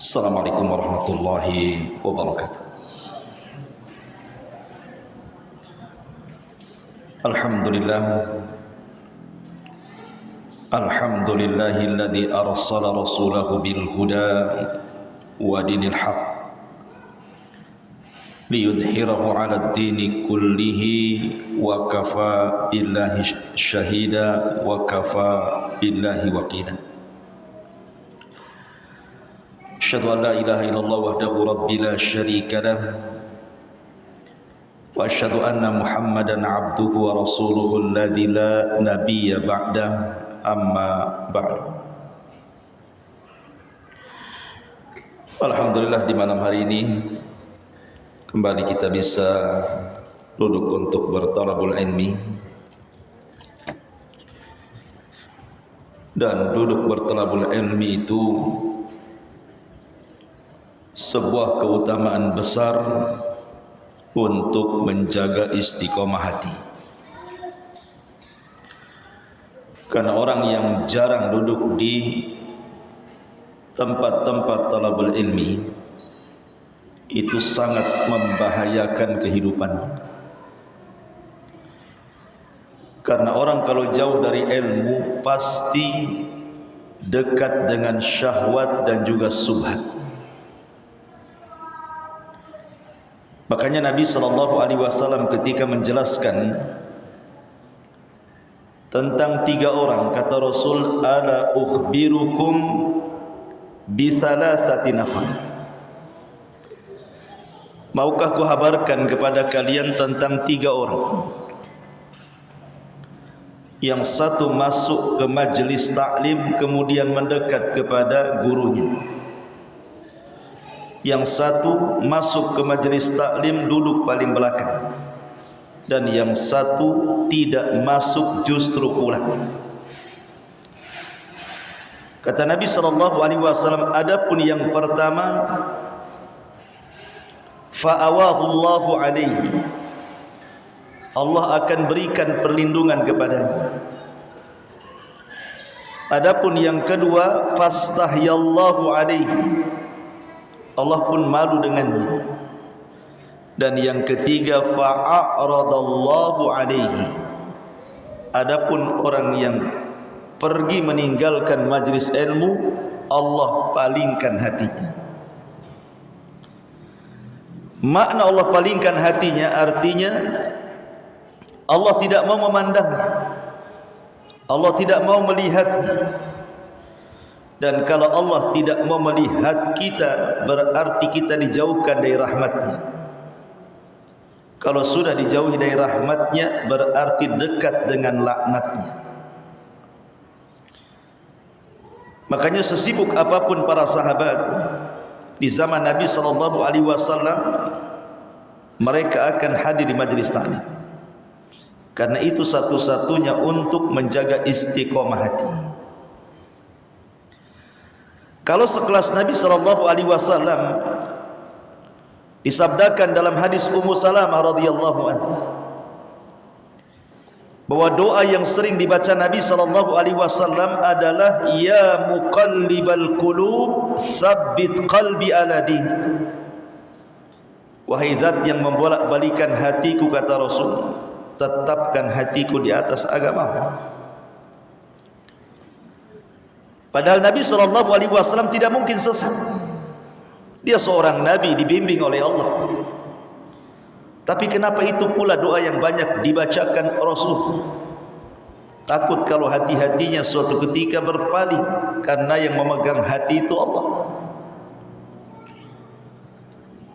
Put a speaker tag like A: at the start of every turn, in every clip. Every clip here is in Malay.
A: Assalamualaikum warahmatullahi wabarakatuh. Alhamdulillah, alhamdulillahilladzi arsala rasulahu bil huda wa dinil haq liyudhhirahu 'ala ad-dini kullihi wa kafa billahi syahida wa kafa billahi waqila. Asyhadu an la ilaha illallah wahdahu rabbi la syarika lah wa asyhadu anna Muhammadan abduhu wa rasuluhu alladzi la nabiyya ba'da, amma ba'du. Alhamdulillah, di malam hari ini kembali kita bisa duduk untuk bertalabul ilmi, dan duduk bertalabul ilmi itu sebuah keutamaan besar untuk menjaga istiqomah hati. Karena orang yang jarang duduk di tempat-tempat talabul ilmi itu sangat membahayakan kehidupannya. Karena orang kalau jauh dari ilmu pasti dekat dengan syahwat dan juga subhat. Makanya Nabi SAW ketika menjelaskan tentang 3 orang, kata Rasul, ala ukhbirukum bi thalathati nafar. Maukah ku habarkan kepada kalian tentang 3 orang. Yang satu masuk ke majlis taklim kemudian mendekat kepada gurunya. Yang satu masuk ke majlis taklim duduk paling belakang, dan yang satu tidak masuk justru pulang. Kata Nabi SAW, adapun yang pertama, fa'awahu Allahu alaihi, Allah akan berikan perlindungan kepadanya. Adapun yang kedua, fastahyallahu alaihi, Allah pun malu dengannya. Dan yang ketiga, fa'aradallahu alaihi, adapun orang yang pergi meninggalkan majlis ilmu, Allah palingkan hatinya. Makna Allah palingkan hatinya artinya Allah tidak mau memandangnya, Allah tidak mau melihatnya. Dan kalau Allah tidak mau melihat kita, berarti kita dijauhkan dari rahmatnya. Kalau sudah dijauhi dari rahmatnya, berarti dekat dengan laknatnya. Makanya sesibuk apapun para sahabat di zaman Nabi SAW, mereka akan hadir di majlis taklim. Karena itu satu-satunya untuk menjaga istiqomah hati. Kalau sekelas Nabi SAW disabdakan dalam hadis Ummu Salamah radhiyallahu anha bahwa doa yang sering dibaca Nabi SAW adalah ya muqallibal qulub tsabbit qalbi ala dini. Wahai zat yang membolak-balikan hatiku, kata Rasul, tetapkan hatiku di atas agama. Padahal Nabi SAW tidak mungkin sesat. Dia seorang Nabi dibimbing oleh Allah. Tapi kenapa itu pula doa yang banyak dibacakan Rasul? Takut kalau hati-hatinya suatu ketika berpaling, karena yang memegang hati itu Allah.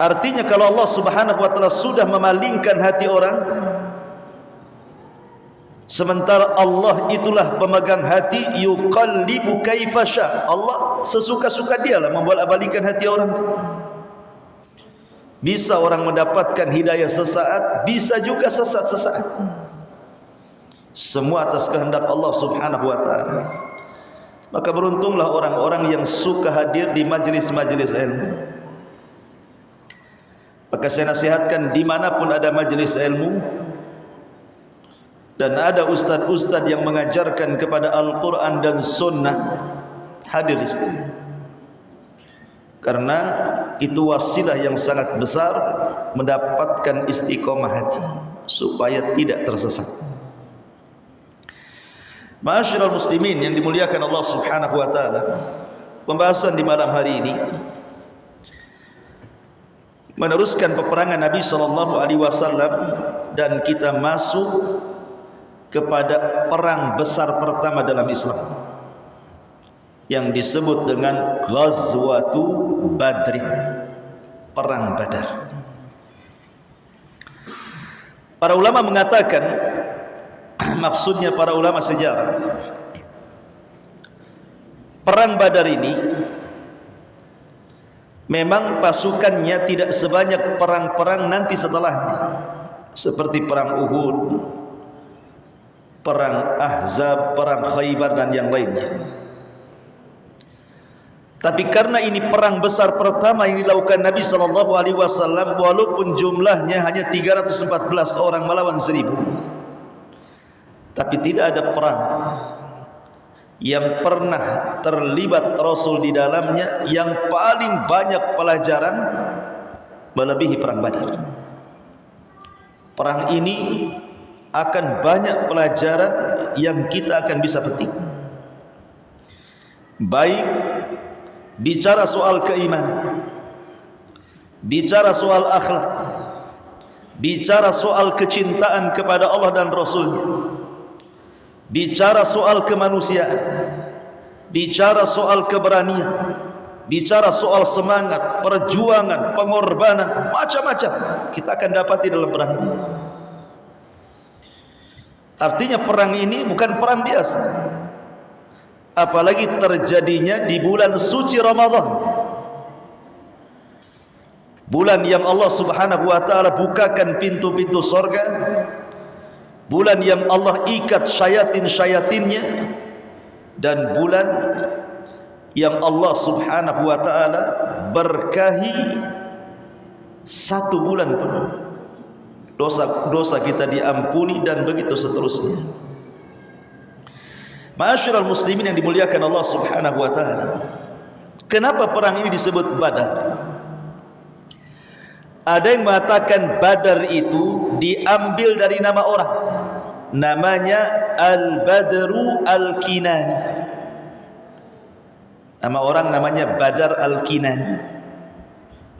A: Artinya kalau Allah Subhanahu wa ta'ala sudah memalingkan hati orang, sementara Allah itulah pemegang hati, yuqallibu kaifa sya, Allah sesuka-suka dialah membolak-balikkan hati orang. Bisa orang mendapatkan hidayah sesaat, bisa juga sesat sesaat. Semua atas kehendak Allah Subhanahu wa ta'ala. Maka beruntunglah orang-orang yang suka hadir di majlis-majlis ilmu. Maka saya nasihatkan, dimanapun ada majlis ilmu dan ada ustaz-ustaz yang mengajarkan kepada Al-Quran dan Sunnah, hadir di sini. karena itu wasilah yang sangat besar mendapatkan istiqomah hati supaya tidak tersesat. Ma'asyiral muslimin yang dimuliakan Allah Subhanahu wa taala, pembahasan di malam hari ini meneruskan peperangan Nabi sallallahu alaihi wasallam dan kita masuk kepada perang besar pertama dalam Islam yang disebut dengan Ghazwatu Badr, perang Badar. Para ulama mengatakan, maksudnya para ulama sejarah, perang Badar ini memang pasukannya tidak sebanyak perang-perang nanti setelahnya, seperti perang Uhud, perang Ahzab, perang Khaybar dan yang lainnya. Tapi karena ini perang besar pertama yang dilakukan Nabi sallallahu alaihi wasallam, walaupun jumlahnya hanya 314 orang melawan 1000, tapi tidak ada perang yang pernah terlibat Rasul di dalamnya yang paling banyak pelajaran melebihi perang Badar. Perang ini akan banyak pelajaran yang kita akan bisa petik, baik bicara soal keimanan, bicara soal akhlak, bicara soal kecintaan kepada Allah dan Rasulnya, bicara soal kemanusiaan, bicara soal keberanian, bicara soal semangat, perjuangan, pengorbanan, macam-macam kita akan dapati dalam perang ini. Artinya perang ini bukan perang biasa, apalagi terjadinya di bulan suci Ramadan, bulan yang Allah Subhanahu wa taala bukakan pintu-pintu surga, bulan yang Allah ikat syayatin-syayatinnya, dan bulan yang Allah Subhanahu wa taala berkahi 1 bulan penuh. Dosa-dosa kita diampuni dan begitu seterusnya. Ma'asyiral muslimin yang dimuliakan Allah Subhanahu wa taala, kenapa perang ini disebut Badar? Ada yang mengatakan Badar itu diambil dari nama orang, namanya Al-Badru Al-Kinani. Nama orang namanya Badar Al-Kinani,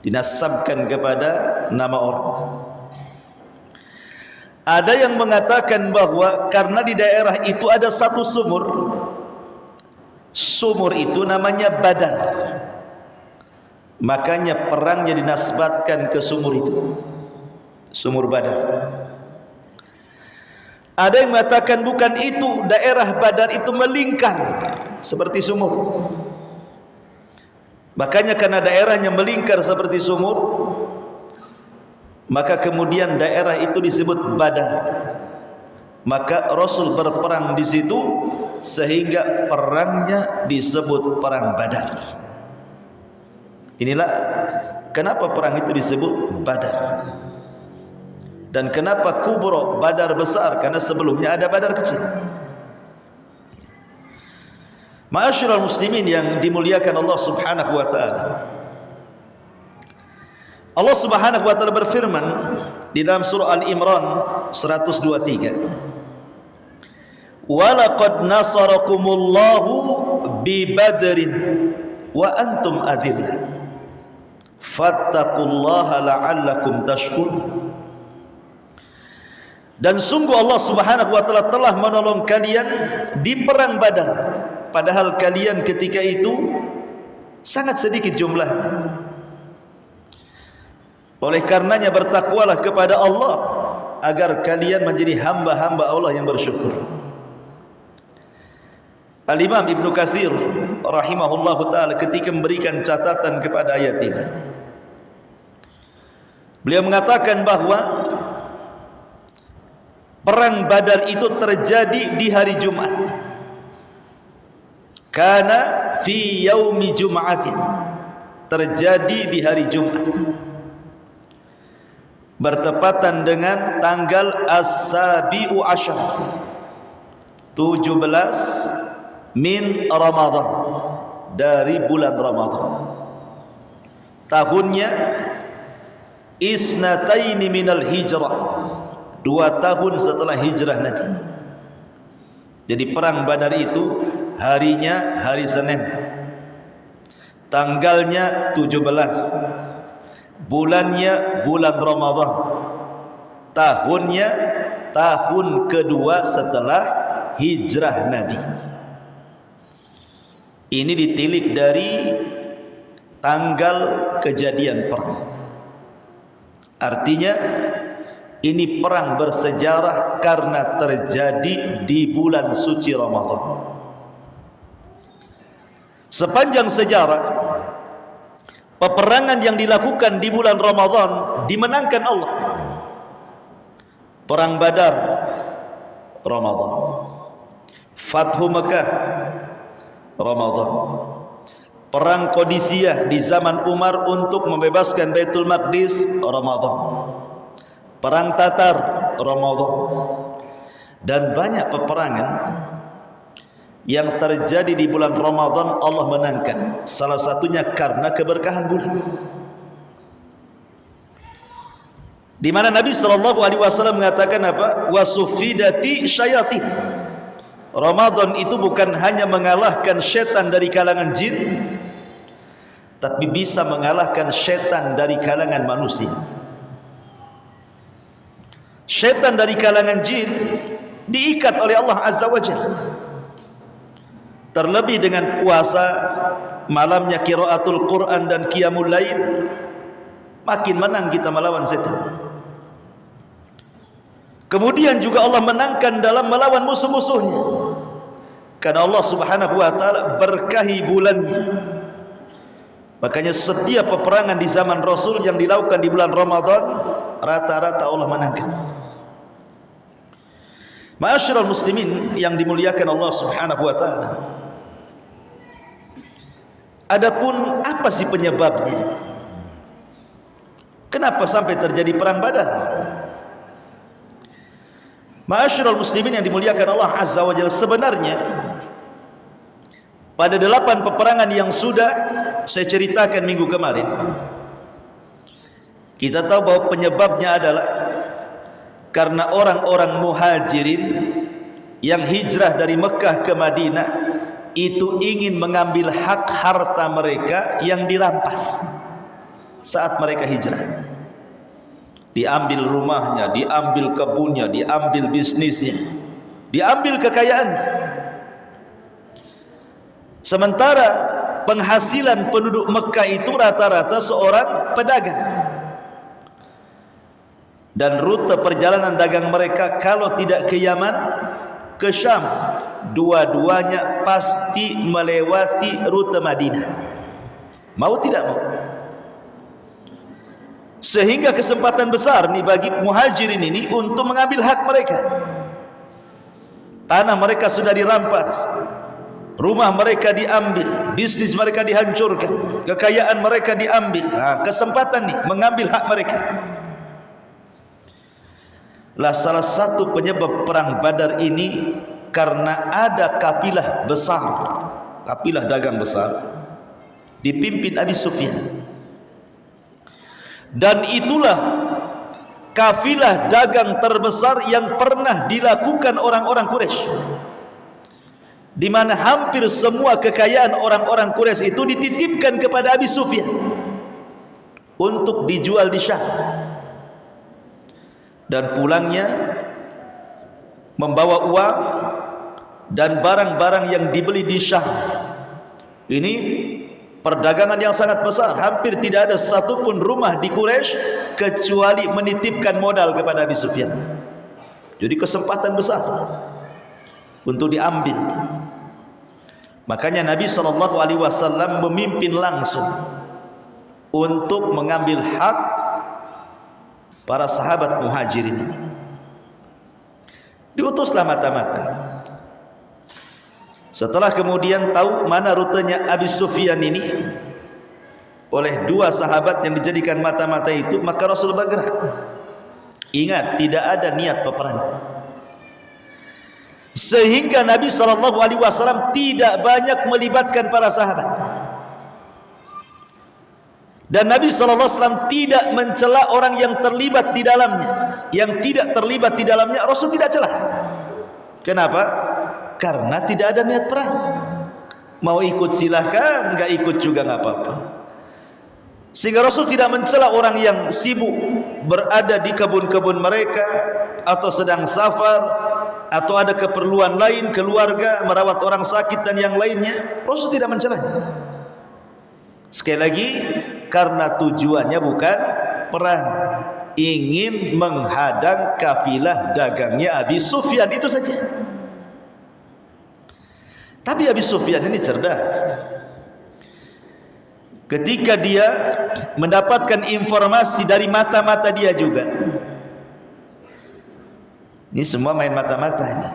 A: dinasabkan kepada nama orang. Ada yang mengatakan bahwa karena di daerah itu ada satu sumur, sumur itu namanya Badar, makanya perangnya dinasbatkan ke sumur itu, sumur Badar. Ada yang mengatakan bukan itu, daerah Badar itu melingkar seperti sumur, makanya karena daerahnya melingkar seperti sumur, maka kemudian daerah itu disebut Badar. Maka Rasul berperang di situ sehingga perangnya disebut perang Badar. Inilah kenapa perang itu disebut Badar. Dan kenapa kubro, Badar besar, karena sebelumnya ada Badar kecil. Ma'asyiral muslimin yang dimuliakan Allah Subhanahu wa taala, Allah Subhanahu wa taala berfirman di dalam surah Al-Imran 123, "Wa laqad nasarakumullahu bi Badrin wa antum adillah fattaqullaha la'allakum tashkurun." Dan sungguh Allah Subhanahu wa taala telah menolong kalian di perang Badar, padahal kalian ketika itu sangat sedikit jumlahnya. Oleh karenanya bertakwalah kepada Allah agar kalian menjadi hamba-hamba Allah yang bersyukur. Al-Imam Ibn Katsir rahimahullahu ta'ala ketika memberikan catatan kepada ayat ini, beliau mengatakan bahwa perang Badar itu terjadi di hari Jumat. Kana fi yaumi Jum'atin, terjadi di hari Jumat, bertepatan dengan tanggal As-Sabi'u Asyar, 17 min Ramadan, dari bulan Ramadan. tahunnya isnataini minal hijrah, 2 tahun setelah hijrah Nabi. Jadi perang Badar itu harinya hari Senin, tanggalnya 17, bulannya bulan Ramadan, tahunnya tahun kedua setelah hijrah Nabi. Ini ditilik dari tanggal kejadian perang. Artinya ini perang bersejarah karena terjadi di bulan suci Ramadan. Sepanjang sejarah, peperangan yang dilakukan di bulan Ramadan dimenangkan Allah. Perang Badar Ramadan, Fathu Mekah Ramadan, perang Qadisiyah di zaman Umar untuk membebaskan Baitul Maqdis Ramadan, perang Tatar Ramadan, dan banyak peperangan yang terjadi di bulan Ramadan Allah menangkan. Salah satunya karena keberkahan bulan, di mana Nabi SAW mengatakan apa? Wasufidati syayatin. Ramadan itu bukan hanya mengalahkan syaitan dari kalangan jin, tapi bisa mengalahkan syaitan dari kalangan manusia. Syaitan dari kalangan jin diikat oleh Allah Azza wa Jalla. Terlebih dengan puasa, malamnya qiraatul Quran dan qiyamul lail, makin menang kita melawan setan. Kemudian juga Allah menangkan dalam melawan musuh-musuhnya, karena Allah Subhanahu wa taala berkahi bulannya. Makanya setiap peperangan di zaman Rasul yang dilakukan di bulan Ramadan, rata-rata Allah menangkan. Ma'asyiral muslimin yang dimuliakan Allah Subhanahu wa taala, adapun apa sih penyebabnya? Kenapa sampai terjadi perang Badar? Ma'asyiral muslimin yang dimuliakan Allah Azza wa Jalla, sebenarnya pada 8 peperangan yang sudah saya ceritakan minggu kemarin, kita tahu bahwa penyebabnya adalah karena orang-orang muhajirin yang hijrah dari Mekah ke Madinah itu ingin mengambil hak harta mereka yang dirampas saat mereka hijrah. Diambil rumahnya, diambil kebunnya, diambil bisnisnya, diambil kekayaannya. Sementara penghasilan penduduk Mekah itu rata-rata seorang pedagang, dan rute perjalanan dagang mereka kalau tidak ke Yaman, ke Syam, dua-duanya pasti melewati rute Madinah, mau tidak mau. Sehingga kesempatan besar nih bagi muhajirin ini untuk mengambil hak mereka. Tanah mereka sudah dirampas, rumah mereka diambil, bisnis mereka dihancurkan, kekayaan mereka diambil. Nah, kesempatan nih mengambil hak mereka. Lah salah satu penyebab perang Badar ini karena ada kafilah besar, kafilah dagang besar dipimpin Abi Sufyan. Dan itulah kafilah dagang terbesar yang pernah dilakukan orang-orang Quraisy, di mana hampir semua kekayaan orang-orang Quraisy itu dititipkan kepada Abi Sufyan untuk dijual di Syam, dan pulangnya membawa uang dan barang-barang yang dibeli di Syam. Ini perdagangan yang sangat besar. Hampir tidak ada satupun rumah di Quraisy kecuali menitipkan modal kepada Abi Sufyan. Jadi kesempatan besar untuk diambil. Makanya Nabi SAW memimpin langsung untuk mengambil hak para sahabat muhajirin ini. Diutuslah mata-mata. Setelah kemudian tahu mana rutenya Abi Sufyan ini oleh 2 sahabat yang dijadikan mata-mata itu, maka Rasul bergerak. Ingat, tidak ada niat peperangan, sehingga Nabi SAW tidak banyak melibatkan para sahabat. Dan Nabi SAW tidak mencela orang yang terlibat di dalamnya. Yang tidak terlibat di dalamnya Rasul tidak celah. Kenapa? Karena tidak ada niat perang. Mau ikut silahkan, nggak ikut juga nggak apa-apa. Sehingga Rasul tidak mencela orang yang sibuk berada di kebun-kebun mereka, atau sedang safar, atau ada keperluan lain, keluarga, merawat orang sakit dan yang lainnya. Rasul tidak mencelanya. Sekali lagi, karena tujuannya bukan perang, ingin menghadang kafilah dagangnya Abi Sufyan, itu saja. Tapi Abi Sufyan ini cerdas. Ketika dia mendapatkan informasi dari mata-mata dia juga, ini semua main mata-mata ini.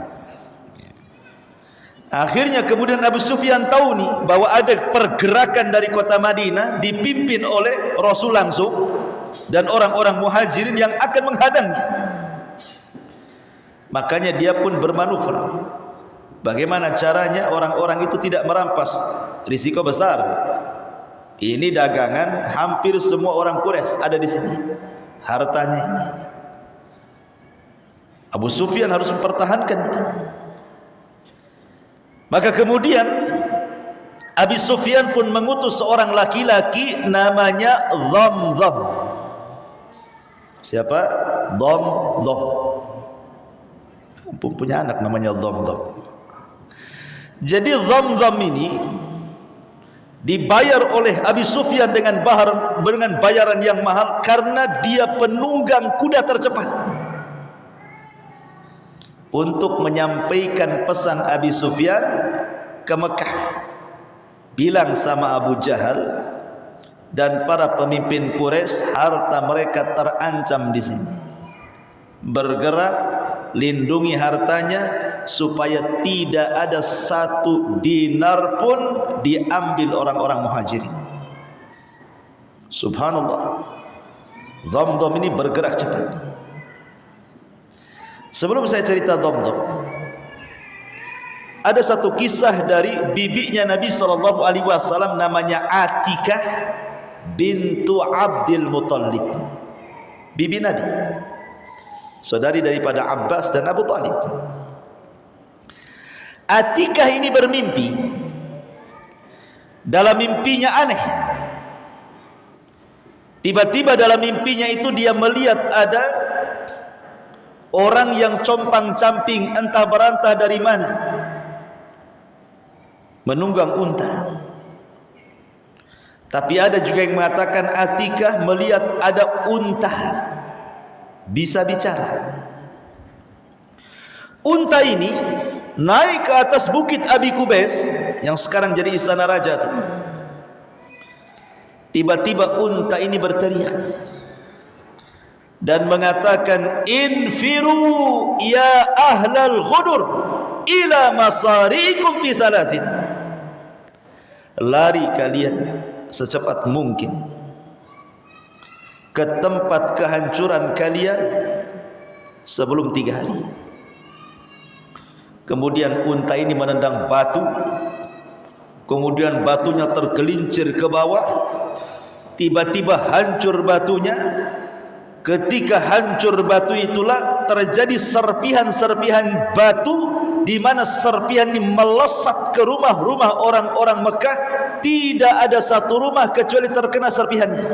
A: Akhirnya kemudian Abu Sufyan tahu nih bahwa ada pergerakan dari kota Madinah dipimpin oleh Rasul langsung dan orang-orang muhajirin yang akan menghadangnya. Makanya dia pun bermanuver. Bagaimana caranya orang-orang itu tidak merampas? Risiko besar. Ini dagangan hampir semua orang Quraisy ada di sini. Hartanya ini. Abu Sufyan harus mempertahankan itu. Maka kemudian Abi Sufyan pun mengutus seorang laki-laki namanya Dhamdham. Siapa? Dhamdham. Punya anak namanya Dhamdham. Jadi Dhamdham ini dibayar oleh Abi Sufyan dengan bayaran yang mahal karena dia penunggang kuda tercepat untuk menyampaikan pesan Abi Sufyan ke Mekah. Bilang sama Abu Jahal dan para pemimpin Quraisy, harta mereka terancam di sini. Bergerak, lindungi hartanya supaya tidak ada satu dinar pun diambil orang-orang muhajirin. Subhanallah, Dhamdham ini bergerak cepat. Sebelum saya cerita Dhamdham, ada satu kisah dari bibinya Nabi SAW namanya Atikah bintu Abdul Muttalib, bibi Nabi, saudari daripada Abbas dan Abu Talib. Atikah ini bermimpi. Dalam mimpinya aneh. Tiba-tiba dalam mimpinya itu dia melihat ada orang yang compang-camping entah berantah dari mana, menunggang unta. Tapi ada juga yang mengatakan Atikah melihat ada unta bisa bicara. Unta ini naik ke atas bukit Abi Kubais yang sekarang jadi istana raja tuh. Tiba-tiba unta ini berteriak dan mengatakan, infiru ya ahlal ghudur ila masarikum fi thalathin. Lari kalian secepat mungkin ke tempat kehancuran kalian sebelum 3 hari. Kemudian unta ini menendang batu, kemudian batunya tergelincir ke bawah, tiba-tiba hancur batunya. Ketika hancur batu itulah terjadi serpihan-serpihan batu, di mana serpihan ini melesat ke rumah-rumah orang-orang Mekah. Tidak ada satu rumah kecuali terkena serpihannya.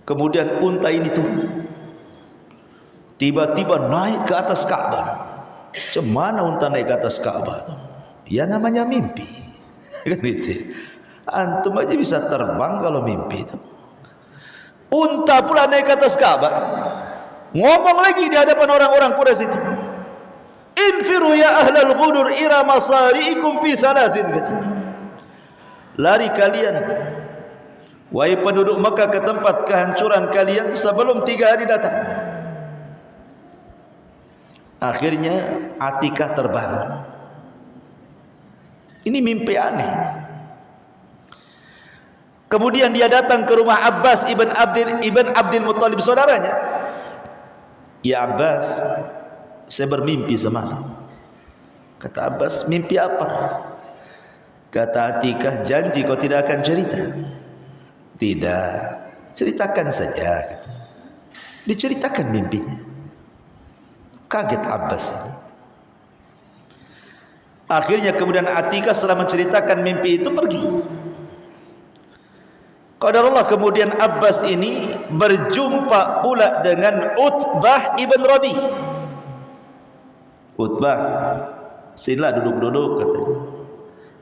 A: Kemudian unta ini turun, tiba-tiba naik ke atas Ka'bah. Cemana unta naik ke atas Ka'bah? Ya namanya mimpi. Kan itu. Antum aja bisa terbang kalau mimpi itu. Unta pula naik ke atas Ka'bah. Ngomong lagi di hadapan orang-orang Quraisy itu. Infiru ya ahlal ghudur ira masari'ikum fi thalathin, katanya. Lari kalian, wahai penduduk Mekah, ke tempat kehancuran kalian sebelum 3 hari datang. Akhirnya Atikah terbangun. Ini mimpi aneh. Kemudian dia datang ke rumah Abbas ibn Abdul Muttalib, saudaranya. Ya Abbas, saya bermimpi semalam. Kata Abbas, mimpi apa? Kata Atikah, janji kau tidak akan cerita? Tidak, ceritakan saja. Diceritakan mimpinya. Kaget Abbas ini. Akhirnya kemudian Atikah setelah menceritakan mimpi itu pergi. Qadarullah kemudian Abbas ini berjumpa pula dengan Utbah ibn Rabi. Utbah, sila duduk-duduk katanya.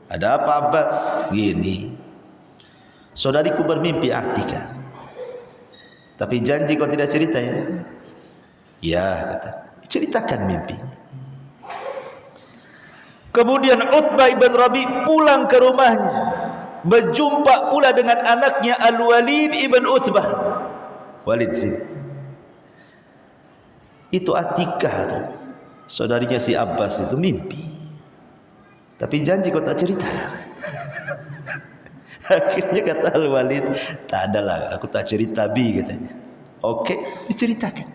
A: Ada apa Abbas? Gini, saudariku bermimpi Atikah, tapi janji kau tidak cerita ya? Ya kata, ceritakan mimpinya. Kemudian Utbah ibn Rabi pulang ke rumahnya, berjumpa pula dengan anaknya Al-Walid ibn Utbah. Walid sini. Itu Atikah tuh, saudarinya si Abbas itu mimpi. Tapi janji kau tak cerita. Akhirnya kata Al-Walid, tak adalah, aku tak cerita bi katanya. Oke, diceritakan.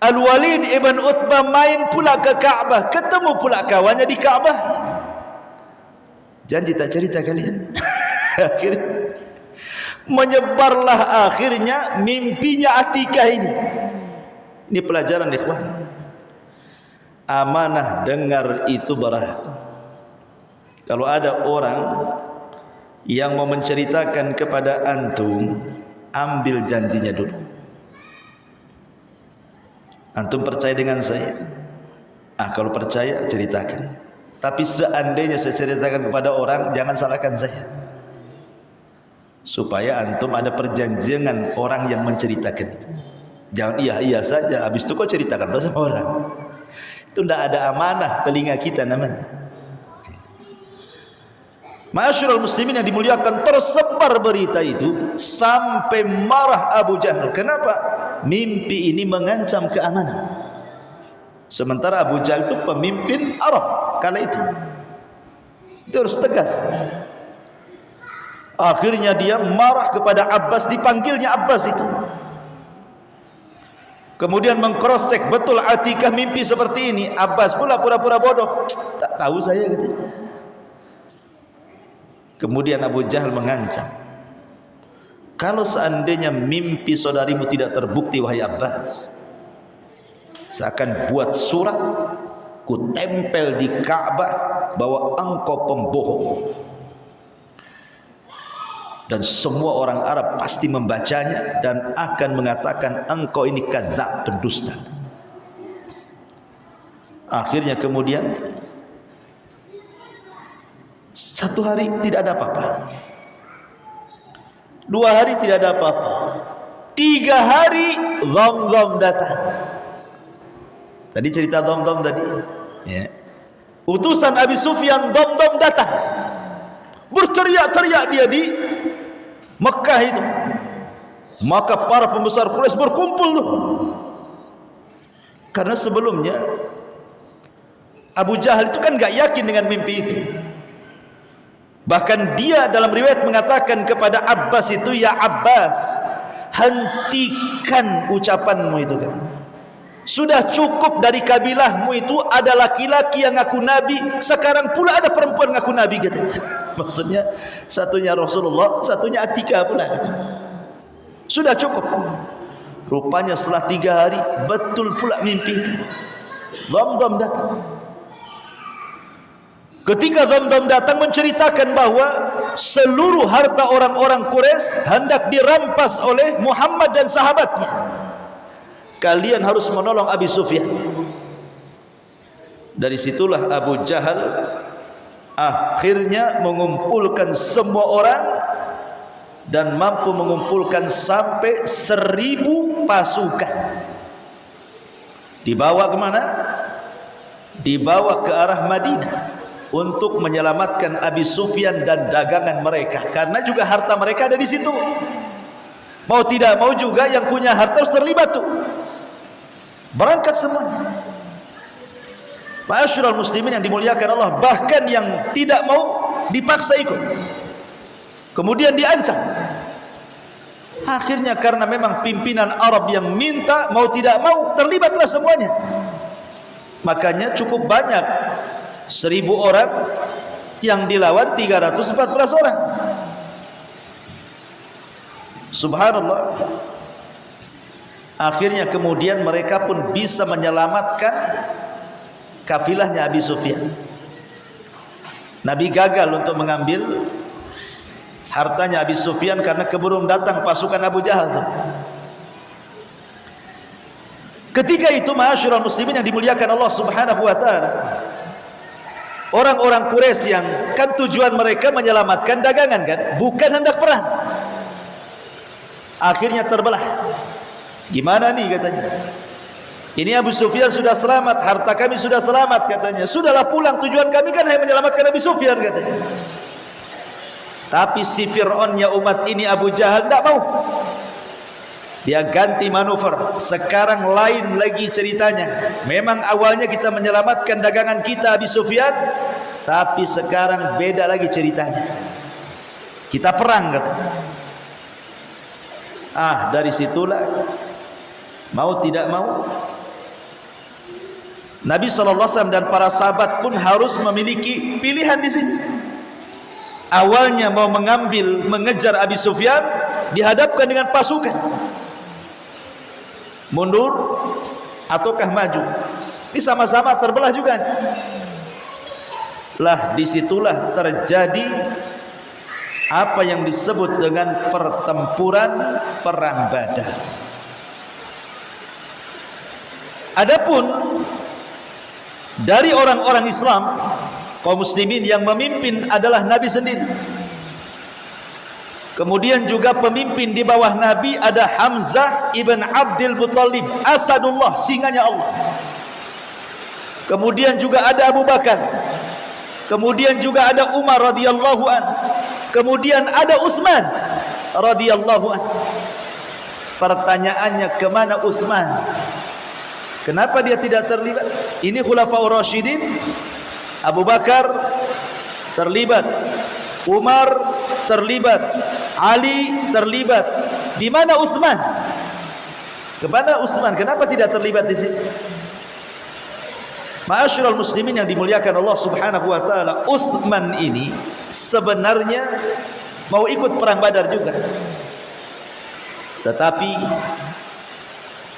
A: Al-Walid ibn Utbah main pula ke Ka'bah, ketemu pula kawannya di Ka'bah. Janji tak cerita kalian. Akhirnya menyebarlah akhirnya mimpinya Atikah ini. Ini pelajaran ikhwan. Amanah dengar itu berat. Kalau ada orang yang mau menceritakan kepada antum, ambil janjinya dulu. Antum percaya dengan saya? Kalau percaya ceritakan. Tapi seandainya saya ceritakan kepada orang, jangan salahkan saya. Supaya antum ada perjanjian dengan orang yang menceritakan itu. Jangan iya saja, habis itu kau ceritakan sama orang. Itu tidak ada amanah telinga kita namanya. Ma'asyiral muslimin yang dimuliakan, tersebar berita itu sampai marah Abu Jahal. Kenapa? Mimpi ini mengancam keamanan. Sementara Abu Jahal itu pemimpin Arab kala itu. Itu harus tegas. Akhirnya dia marah kepada Abbas, dipanggilnya Abbas itu. Kemudian mengcross-check, betul Atikah mimpi seperti ini. Abbas pula pura-pura bodoh. Tak tahu saya katanya. Kemudian Abu Jahal mengancam, kalau seandainya mimpi saudarimu tidak terbukti wahai Abbas, saya akan buat surat, ku tempel di Ka'bah bahwa engkau pembohong. Dan semua orang Arab pasti membacanya dan akan mengatakan engkau ini kadzab, pendusta. Akhirnya kemudian satu hari tidak ada apa-apa, 2 hari tidak ada apa-apa, 3 hari Dhamdham datang. Tadi cerita Dhamdham tadi ya. Utusan Abi Sufyan Dhamdham datang, berteriak-teriak dia di Mekah itu. Maka para pembesar Quraisy berkumpul tuh. Karena sebelumnya Abu Jahal itu kan gak yakin dengan mimpi itu. Bahkan dia dalam riwayat mengatakan kepada Abbas itu, ya Abbas, hentikan ucapanmu itu katanya. Sudah cukup dari kabilahmu itu ada laki-laki yang ngaku nabi, sekarang pula ada perempuan ngaku nabi katanya. Maksudnya satunya Rasulullah, satunya Atikah pula katanya. Sudah cukup. Rupanya setelah 3 hari betul pula mimpi itu. Dhamdham datang. Ketika Dhamdham datang menceritakan bahwa seluruh harta orang-orang Quraisy hendak dirampas oleh Muhammad dan sahabatnya. Kalian harus menolong Abi Sufyan. Dari situlah Abu Jahal akhirnya mengumpulkan semua orang dan mampu mengumpulkan sampai 1000 pasukan. Dibawa kemana? Dibawa ke arah Madinah untuk menyelamatkan Abi Sufyan dan dagangan mereka, karena juga harta mereka ada di situ. Mau tidak mau juga yang punya harta harus terlibat tuh. Berangkat semuanya. Ma'asyiral muslimin yang dimuliakan Allah, bahkan yang tidak mau dipaksa ikut, kemudian diancam. Akhirnya karena memang pimpinan Arab yang minta, mau tidak mau terlibatlah semuanya. Makanya cukup banyak, 1000 orang yang dilawan 314 orang. Subhanallah. Akhirnya kemudian mereka pun bisa menyelamatkan kafilahnya Abi Sufyan. Nabi gagal untuk mengambil hartanya Abi Sufyan karena keburu datang pasukan Abu Jahal itu. Ketika itu ma'asyiral muslimin yang dimuliakan Allah Subhanahu wa taala, orang-orang Quraisy yang kan tujuan mereka menyelamatkan dagangan kan, bukan hendak perang. Akhirnya terbelah. Gimana nih katanya? Ini Abu Sufyan sudah selamat, harta kami sudah selamat katanya. Sudahlah pulang, tujuan kami kan hanya menyelamatkan Abu Sufyan katanya. Tapi si Fir'aunnya umat ini Abu Jahal tidak mau. Dia ganti manuver. Sekarang lain lagi ceritanya. Memang awalnya kita menyelamatkan dagangan kita Abu Sufyan, tapi sekarang beda lagi ceritanya. Kita perang katanya. Dari situlah mau tidak mau Nabi SAW dan para sahabat pun harus memiliki pilihan di sini. Awalnya mau mengejar Abi Sufyan, dihadapkan dengan pasukan. Mundur ataukah maju? Ini sama-sama terbelah juga. Lah disitulah terjadi apa yang disebut dengan pertempuran perang Badar. Adapun dari orang-orang Islam, kaum muslimin yang memimpin adalah Nabi sendiri. Kemudian juga pemimpin di bawah Nabi ada Hamzah ibn Abdul Muttalib, Asadullah, singanya Allah. Kemudian juga ada Abu Bakar. Kemudian juga ada Umar radhiyallahu an. Kemudian ada Utsman radhiyallahu an. Pertanyaannya, kemana Utsman? Kenapa dia tidak terlibat? Ini Khulafaur Rasyidin. Abu Bakar terlibat, Umar terlibat, Ali terlibat. Di mana Utsman? Kemana Utsman? Kenapa tidak terlibat di sini? Ma'asyiral muslimin yang dimuliakan Allah Subhanahu wa taala, Utsman ini sebenarnya mau ikut perang Badar juga. Tetapi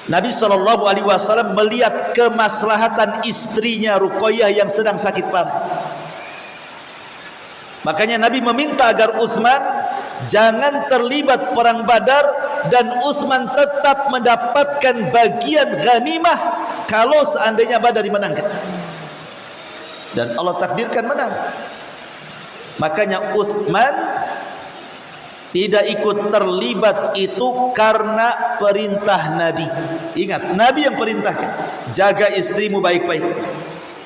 A: Nabi SAW melihat kemaslahatan istrinya Ruqayyah yang sedang sakit parah. Makanya Nabi meminta agar Utsman jangan terlibat perang Badar, dan Utsman tetap mendapatkan bagian ghanimah kalau seandainya Badar dimenangkan. Dan Allah takdirkan menang. Makanya Utsman tidak ikut terlibat itu karena perintah Nabi. Ingat, Nabi yang perintahkan, jaga istrimu baik-baik,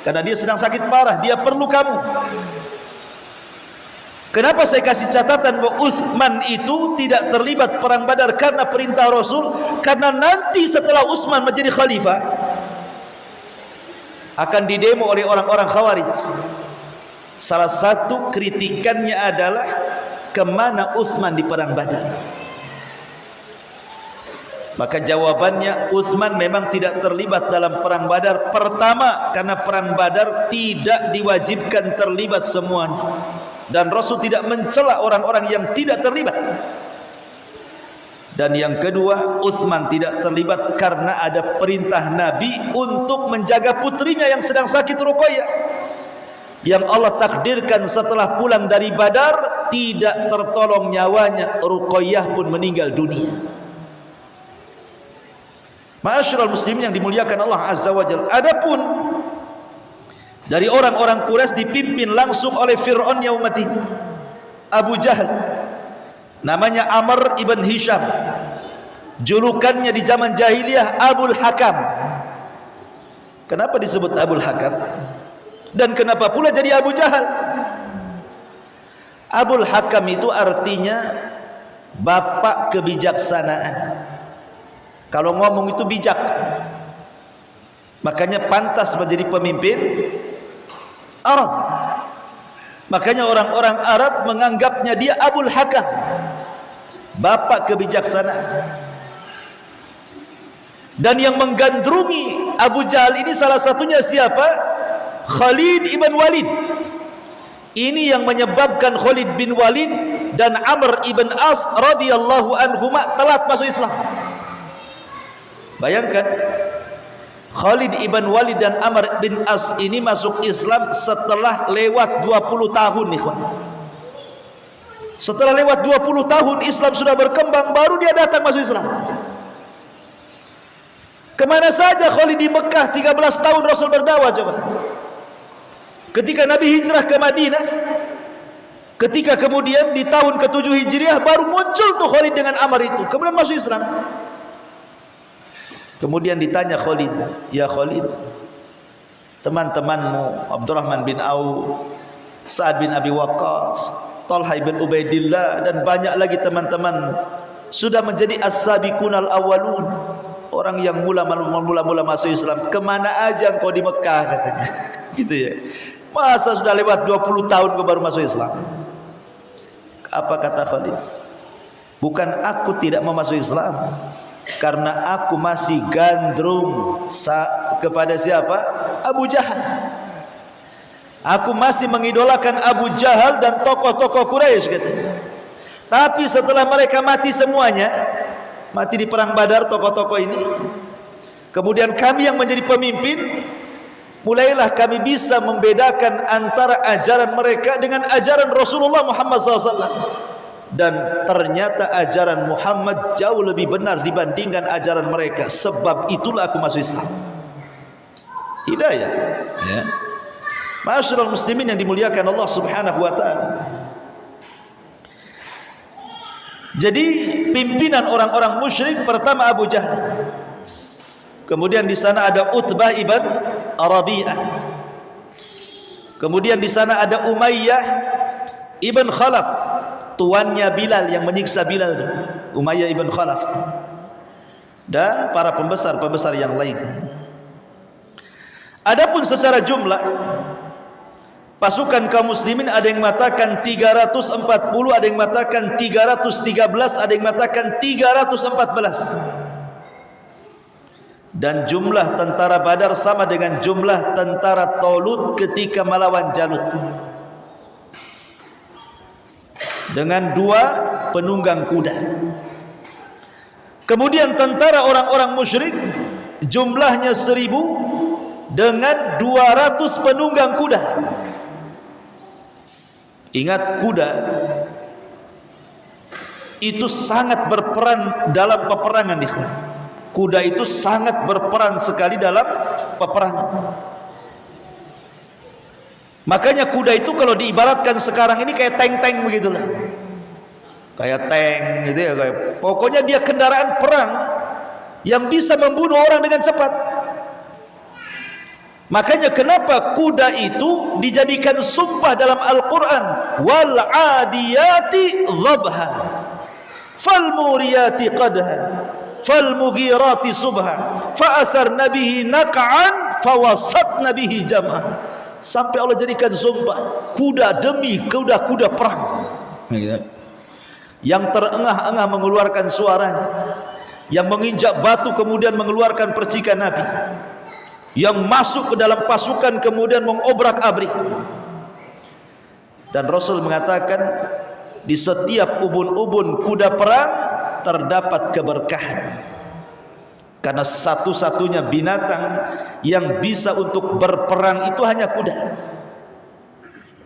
A: karena dia sedang sakit parah, dia perlu kamu. Kenapa saya kasih catatan bahwa Utsman itu tidak terlibat perang Badar karena perintah Rasul? Karena nanti setelah Utsman menjadi khalifah akan didemo oleh orang-orang Khawarij. Salah satu kritikannya adalah kemana Utsman di perang Badar. Maka jawabannya, Utsman memang tidak terlibat dalam perang Badar. Pertama, karena perang Badar tidak diwajibkan terlibat semuanya, dan Rasul tidak mencela orang-orang yang tidak terlibat. Dan yang kedua, Utsman tidak terlibat karena ada perintah Nabi untuk menjaga putrinya yang sedang sakit, Ruqayyah, yang Allah takdirkan setelah pulang dari Badar tidak tertolong nyawanya. Ruqayyah pun meninggal dunia. Ma'asyiral muslimin yang dimuliakan Allah Azza wa Jalla, adapun dari orang-orang Quraisy dipimpin langsung oleh Fir'aunnya umat ini, Abu Jahal, namanya Amr ibn Hisham, julukannya di zaman jahiliyah Abul Hakam. Kenapa disebut Abul Hakam? Dan kenapa pula jadi Abu Jahal? Abul Hakam itu artinya bapak kebijaksanaan. Kalau ngomong itu bijak, makanya pantas menjadi pemimpin Arab. Makanya orang-orang Arab menganggapnya dia Abul Hakam, bapak kebijaksanaan. Dan yang menggandrungi Abu Jahal ini salah satunya siapa? Khalid ibn Walid. Ini yang menyebabkan Khalid bin Walid dan Amr ibn As radhiyallahu anhuma telat masuk Islam. Bayangkan, Khalid ibn Walid dan Amr bin As ini masuk Islam setelah lewat 20 tahun, ikhwan. Setelah lewat 20 tahun Islam sudah berkembang, baru dia datang masuk Islam. Kemana saja Khalid di Mekah 13 tahun Rasul berdakwah coba. Ketika Nabi hijrah ke Madinah, ketika kemudian di tahun ke-7 Hijriah baru muncul tuh Khalid dengan Amr itu, kemudian masuk Islam. Kemudian ditanya Khalid, "Ya Khalid, teman-temanmu Abdurrahman bin Auf, Sa'ad bin Abi Waqqas, Talha bin Ubaidillah dan banyak lagi teman-teman sudah menjadi as-sabiqunal awwalun, orang yang mula-mula masuk Islam. Kemana aja engkau di Mekah?" katanya. Gitu ya. Masa sudah lewat 20 tahun kau baru masuk Islam? Apa kata Khalid? Bukan aku tidak mau masuk Islam, karena aku masih gandrung kepada siapa? Abu Jahal. Aku masih mengidolakan Abu Jahal dan tokoh-tokoh Quraisy katanya. Tapi setelah mereka mati semuanya, mati di perang Badar tokoh-tokoh ini, kemudian kami yang menjadi pemimpin, mulailah kami bisa membedakan antara ajaran mereka dengan ajaran Rasulullah Muhammad SAW. Dan ternyata ajaran Muhammad jauh lebih benar dibandingkan ajaran mereka. Sebab itulah aku masuk Islam. Hidayah ya. Ma'asyiral muslimin yang dimuliakan Allah Subhanahu wa ta'ala. Jadi pimpinan orang-orang musyrik pertama Abu Jahal. Kemudian di sana ada Utbah ibn Rabi'ah. Kemudian di sana ada Umayyah ibn Khalaf, tuannya Bilal yang menyiksa Bilal itu. Umayyah ibn Khalaf. Dan para pembesar-pembesar yang lainnya. Adapun secara jumlah pasukan kaum muslimin ada yang mengatakan 340, ada yang mengatakan 313, ada yang mengatakan 314. Dan jumlah tentara Badar sama dengan jumlah tentara Talut ketika melawan Jalut, dengan 2 penunggang kuda. Kemudian tentara orang-orang musyrik jumlahnya 1000 dengan 200 penunggang kuda. Ingat, kuda itu sangat berperan dalam peperangan, ikhwan. Kuda itu sangat berperan sekali dalam peperangan. Makanya kuda itu kalau diibaratkan sekarang ini kayak tank-tank begitulah. Kayak tank gitu ya, kayak. Pokoknya dia kendaraan perang yang bisa membunuh orang dengan cepat. Makanya kenapa kuda itu dijadikan sumpah dalam Al-Quran, wal adiyati dhabha fal muriyati qadha fal mughirati subha fa atharna bihi naq'an fawasatna bihi jam'a. Sampai Allah jadikan sumpah kuda demi kuda-kuda perang yang terengah-engah mengeluarkan suaranya, yang menginjak batu kemudian mengeluarkan percikan api, yang masuk ke dalam pasukan kemudian mengobrak-abrik. Dan Rasul mengatakan di setiap ubun-ubun kuda perang terdapat keberkahan, karena satu-satunya binatang yang bisa untuk berperang itu hanya kuda.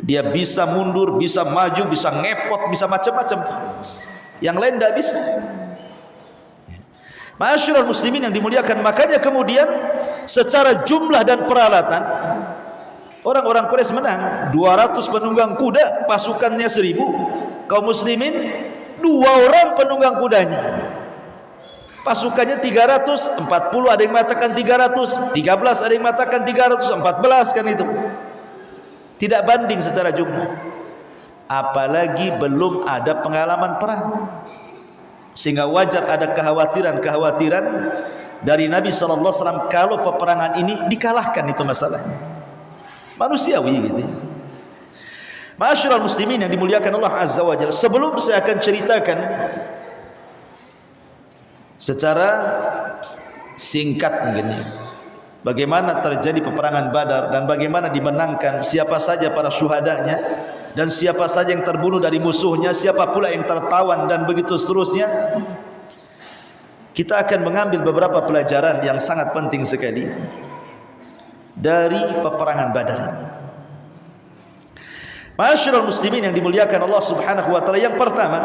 A: Dia bisa mundur, bisa maju, bisa ngepot, bisa macam-macam. Yang lain tidak bisa. Ma'asyiral muslimin yang dimuliakan, makanya kemudian secara jumlah dan peralatan orang-orang Quraisy menang. 200 penunggang kuda, pasukannya 1000. Kaum muslimin 2 orang penunggang kudanya. Pasukannya 340, ada yang mengatakan 313, ada yang mengatakan 314 kan itu. Tidak banding secara jumlah. Apalagi belum ada pengalaman perang. Sehingga wajar ada kekhawatiran-kekhawatiran dari Nabi SAW kalau peperangan ini dikalahkan, itu masalahnya. Manusiawi gitu ya. Ma'asyiral muslimin yang dimuliakan Allah Azza wa Jalla, sebelum saya akan ceritakan secara singkat mungkin ya, bagaimana terjadi peperangan Badar dan bagaimana dimenangkan, siapa saja para syuhadanya, dan siapa saja yang terbunuh dari musuhnya, siapa pula yang tertawan, dan begitu seterusnya. Kita akan mengambil beberapa pelajaran yang sangat penting sekali dari peperangan Badar ini. Ma'asyiral muslimin yang dimuliakan Allah Subhanahu wa taala, yang pertama,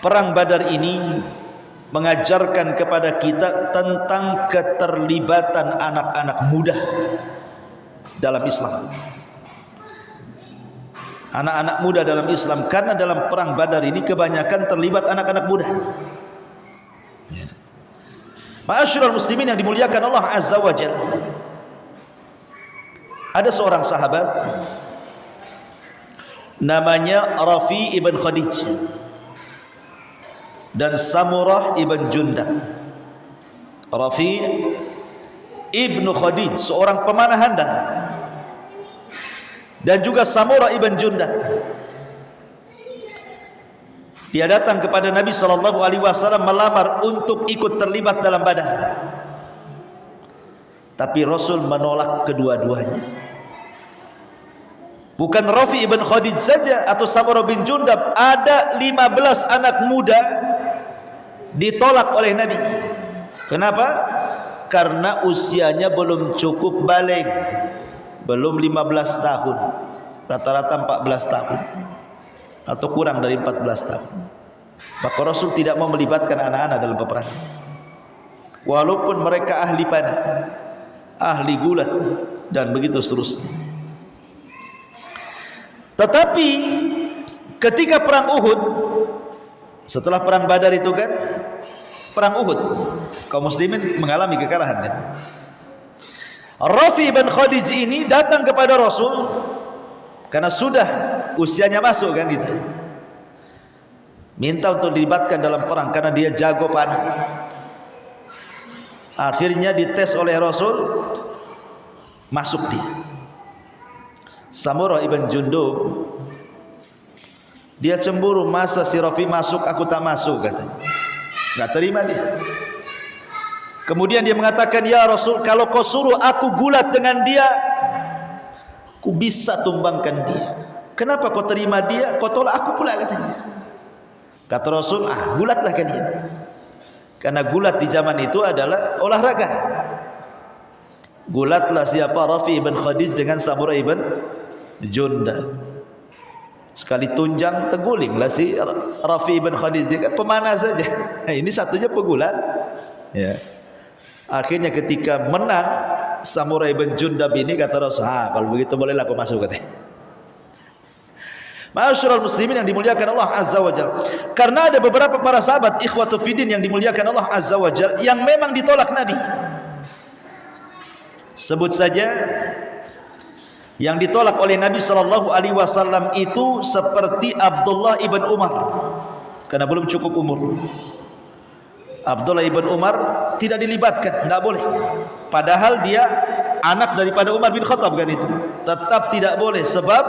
A: perang Badar ini mengajarkan kepada kita tentang keterlibatan anak-anak muda dalam Islam. Anak-anak muda dalam Islam, karena dalam perang Badar ini kebanyakan terlibat anak-anak muda. Ma'asyiral muslimin yang dimuliakan Allah Azza wa Jalla, ada seorang sahabat namanya Rafi ibn Khadij dan Samurah ibn Jundab. Rafi ibn Khadij seorang pemanah handal, dan juga Samurah ibn Jundab. Dia datang kepada Nabi SAW melamar untuk ikut terlibat dalam Badar, tapi Rasul menolak kedua-duanya. Bukan Rafi ibn Khadij saja atau Samurah bin Jundab, ada 15 anak muda ditolak oleh Nabi. Kenapa? Karena usianya belum cukup baligh, belum 15 tahun, rata-rata 14 tahun atau kurang dari 14 tahun. Maka Rasul tidak mau melibatkan anak-anak dalam peperangan, walaupun mereka ahli panah, ahli gulat, dan begitu seterusnya. Tetapi ketika perang Uhud, setelah perang Badar itu kan, perang Uhud, kaum muslimin mengalami kekalahan kan? Rafi bin Khadij ini datang kepada Rasul karena sudah usianya masuk kan gitu. Minta untuk dilibatkan dalam perang karena dia jago panah. Akhirnya dites oleh Rasul, masuk dia. Samurah ibn Jundub, dia cemburu, masa si Rafi masuk aku tak masuk, katanya. Nggak terima dia. Kemudian dia mengatakan, ya Rasul, kalau kau suruh aku gulat dengan dia, aku bisa tumbangkan dia. Kenapa kau terima dia, kau tolak aku pula, katanya. Kata Rasul, gulatlah kalian. Karena gulat di zaman itu adalah olahraga. Gulatlah siapa? Rafi ibn Khadij dengan Samurah ibn Jundab. Sekali tunjang tegulinglah si Rafi ibn Khadij, dia kan pemanah saja. Ini satunya pegulat. Ya. Akhirnya ketika menang Samurah ibn Jundab ini, kata Rasul, kalau begitu bolehlah aku masuk, katanya. Ma'asyiral muslimin yang dimuliakan Allah Azza wa Jalla, karena ada beberapa para sahabat ikhwatu fiddin yang dimuliakan Allah Azza wa Jalla yang memang ditolak Nabi. Sebut saja yang ditolak oleh Nabi SAW itu seperti Abdullah ibn Umar, karena belum cukup umur. Abdullah ibn Umar tidak dilibatkan, tidak boleh. Padahal dia anak daripada Umar bin Khattab kan itu, tetap tidak boleh sebab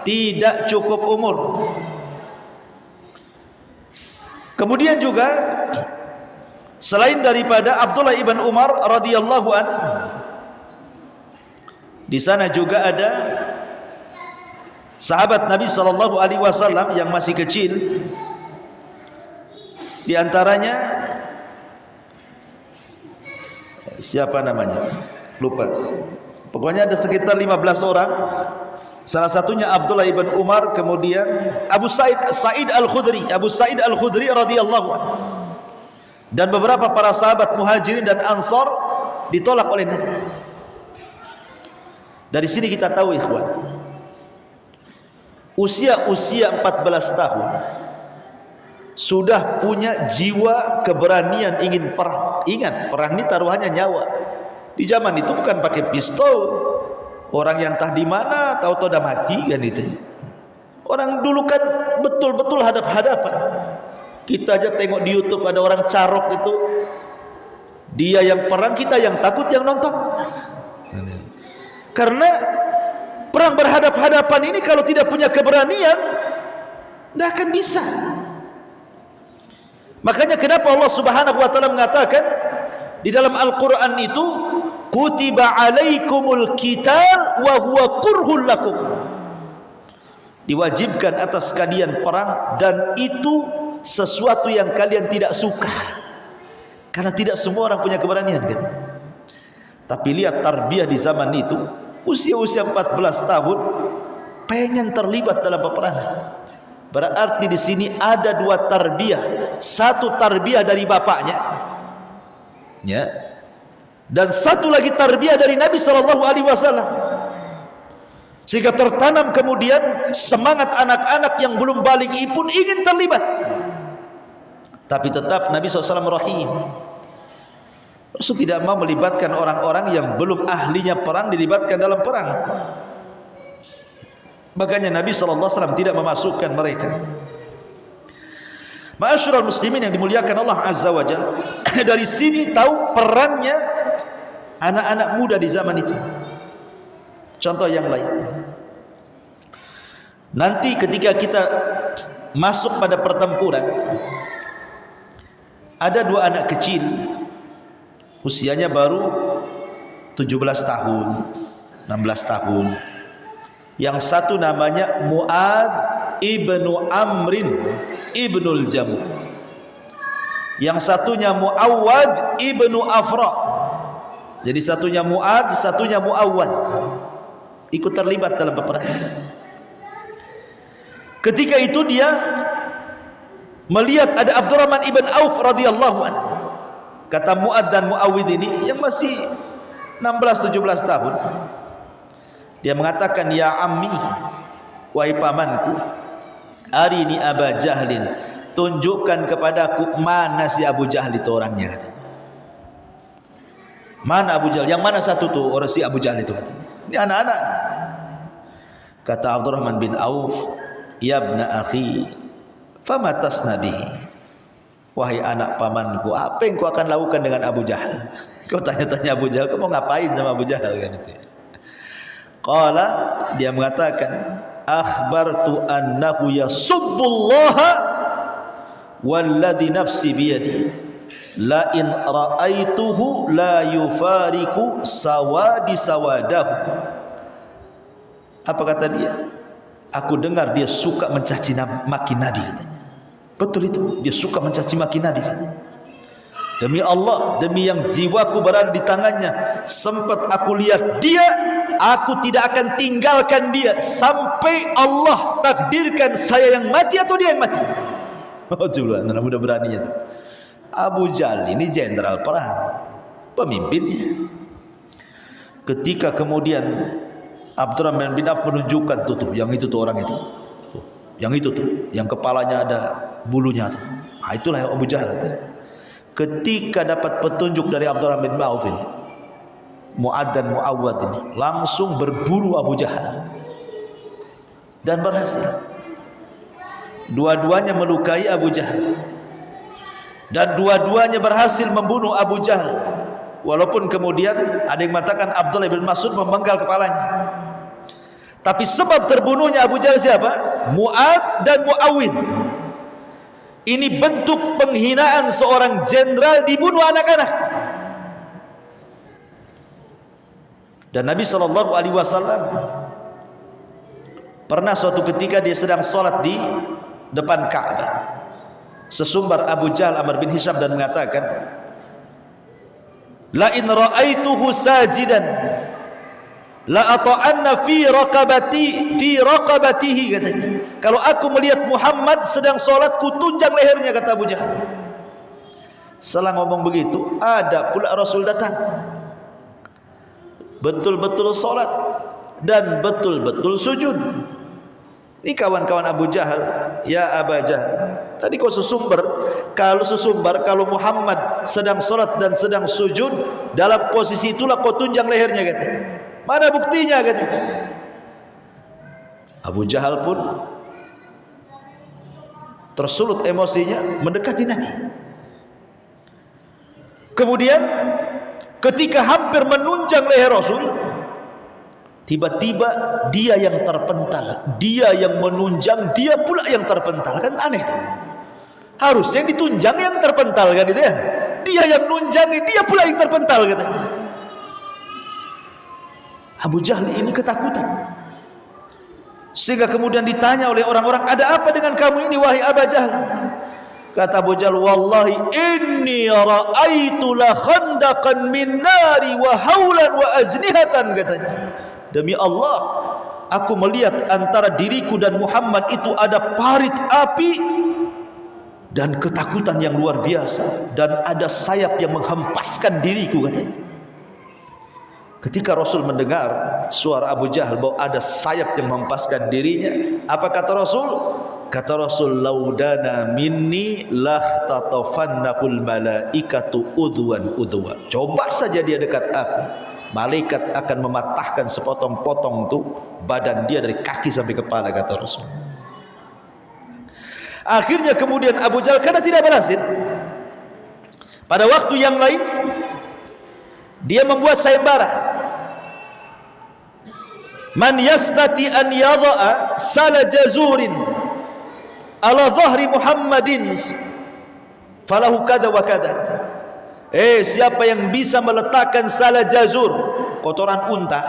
A: tidak cukup umur. Kemudian juga selain daripada Abdullah ibn Umar radhiyallahu an, di sana juga ada sahabat Nabi SAW yang masih kecil. Di antaranya siapa namanya? Lupa. Pokoknya ada sekitar 15 orang. Salah satunya Abdullah ibn Umar, kemudian Abu Sa'id Al-Khudri, Abu Sa'id Al-Khudri radhiyallahu anhu, dan beberapa para sahabat Muhajirin dan Ansar ditolak oleh Nabi. Dari sini kita tahu ikhwan, usia 14 tahun sudah punya jiwa keberanian ingin perang. Ingat, perang ini taruhannya nyawa. Di zaman itu bukan pakai pistol, orang yang entah di mana tahu-tahu dah mati kan itu. Orang dulu kan betul-betul hadap-hadapan. Kita aja tengok di YouTube ada orang carok itu, dia yang perang, kita yang takut yang nonton. Karena perang berhadap-hadapan ini kalau tidak punya keberanian tidak akan bisa. Makanya kenapa Allah Subhanahu wa taala mengatakan di dalam Al-Qur'an itu, kutiba alaikumul qital wa huwa kurhul lakum. Diwajibkan atas kalian perang dan itu sesuatu yang kalian tidak suka. Karena tidak semua orang punya keberanian kan. Tapi lihat tarbiyah di zaman itu, usia-usia 14 tahun pengen terlibat dalam peperangan. Berarti di sini ada dua tarbiyah. Satu tarbiyah dari bapaknya, ya, dan satu lagi tarbiyah dari Nabi SAW. Sehingga tertanam kemudian semangat anak-anak yang belum balik pun ingin terlibat. Tapi tetap Nabi SAW rahim. Rasul tidak mau melibatkan orang-orang yang belum ahlinya perang dilibatkan dalam perang. Makanya Nabi SAW tidak memasukkan mereka. Ma'asyiral muslimin yang dimuliakan Allah Azza wa Jalla, dari sini tahu perannya anak-anak muda di zaman itu. Contoh yang lain, nanti ketika kita masuk pada pertempuran, ada dua anak kecil, usianya baru 17 tahun, 16 tahun. Yang satu namanya Mu'ad ibnu Amrin ibnul Jamuh, yang satunya Mu'awwad ibnu Afra. Jadi satunya Mu'ad, satunya Mu'awwad, ikut terlibat dalam peperangan. Ketika itu dia melihat ada Abdurrahman ibn Auf radhiyallahu anhu. Kata Mu'ad dan Mu'awwid ini yang masih 16-17 tahun, dia mengatakan, ya ammi, wahai pamanku, arini Aba Jahlin, tunjukkan kepadaku mana si Abu Jahal itu orangnya, katanya. Mana Abu Jahal? Yang mana satu tuh orang si Abu Jahal itu, katanya. Ini anak-anak. Kata Abdurrahman bin Auf, ya ibna akhi, fama tasna bihi, wahai anak pamanku, apa yang kau akan lakukan dengan Abu Jahal? Kau tanya-tanya Abu Jahal, kau mau ngapain sama Abu Jahal kan itu ya? Qala, dia mengatakan, akhbartu annahu yasubbullaha walladhi nafsi biyadi, la in ra'aituhu la yufariku sawadi sawadahu. Apa kata dia? Aku dengar dia suka mencaci maki Nabi, katanya. Betul itu, dia suka mencaci maki Nabi, katanya. Demi Allah, demi yang jiwaku berada di tangannya, sempat aku lihat dia, aku tidak akan tinggalkan dia sampai Allah takdirkan saya yang mati atau dia yang mati. Oh coba, anak muda beraninya tuh. Abu Jahal ini jenderal perang, pemimpinnya. Ketika kemudian Abdurrahman bin Auf menunjukkan tuh, yang itu tuh orang itu, yang itu tuh, yang kepalanya ada bulunya tuh. Nah, itulah Abu Jahal itu. Ketika dapat petunjuk dari Abdurrahman bin Auf ini, Mu'ad dan Mu'awwad ini langsung berburu Abu Jahal dan berhasil. Dua-duanya melukai Abu Jahal dan dua-duanya berhasil membunuh Abu Jahal. Walaupun kemudian ada yang mengatakan Abdullah bin Mas'ud memenggal kepalanya. Tapi sebab terbunuhnya Abu Jahal siapa? Mu'ad dan Mu'awwid. Ini bentuk penghinaan seorang jenderal dibunuh anak-anak. Dan Nabi SAW pernah suatu ketika dia sedang sholat di depan Ka'bah, sesumbar Abu Jahal Amr bin Hisham dan mengatakan, la in ra'aituhu sajidan la ata'anna fi raqabatihi, katanya. Kalau aku melihat Muhammad sedang sholat, ku tunjang lehernya, kata Abu Jahal. Setelah ngomong begitu, ada pula Rasul datang, betul-betul sholat dan betul-betul sujud. Ini kawan-kawan Abu Jahal, ya Aba Jahal, tadi kau sesumbar, kalau Muhammad sedang sholat dan sedang sujud, dalam posisi itulah kau tunjang lehernya, katanya. Mana buktinya, katanya. Abu Jahal pun tersulut emosinya, mendekati Nabi. Kemudian ketika hampir menunjang leher Rasul, tiba-tiba dia yang terpental, dia yang menunjang, dia pula yang terpental. Kan aneh itu. Harusnya yang ditunjang yang terpental, kan itu ya. Dia yang nunjangi, dia pula yang terpental, katanya. Abu Jahal ini ketakutan, sehingga kemudian ditanya oleh orang-orang, ada apa dengan kamu ini wahai Abu Jahal? Kata Abu Jahal, wallahi inni ra'aitu la khandaqan min nari wa haulan wa ajnihatan, katanya, demi Allah aku melihat antara diriku dan Muhammad itu ada parit api dan ketakutan yang luar biasa, dan ada sayap yang menghempaskan diriku, katanya. Ketika Rasul mendengar suara Abu Jahal bahwa ada sayap yang menghempaskan dirinya, apa kata Rasul? Kata Rasul, laudana minni lakhtatafannakul malaikatu udwan udwa. Coba saja dia dekat aku, malaikat akan mematahkan sepotong-potong tuh badan dia dari kaki sampai kepala, kata Rasul. Akhirnya kemudian Abu Jahal karena tidak berhasil, pada waktu yang lain dia membuat sayembara, man yastati an yadha'a sala jazurin ala dhahri Muhammadin falahu kada wa kada. Siapa yang bisa meletakkan sala jazur, kotoran unta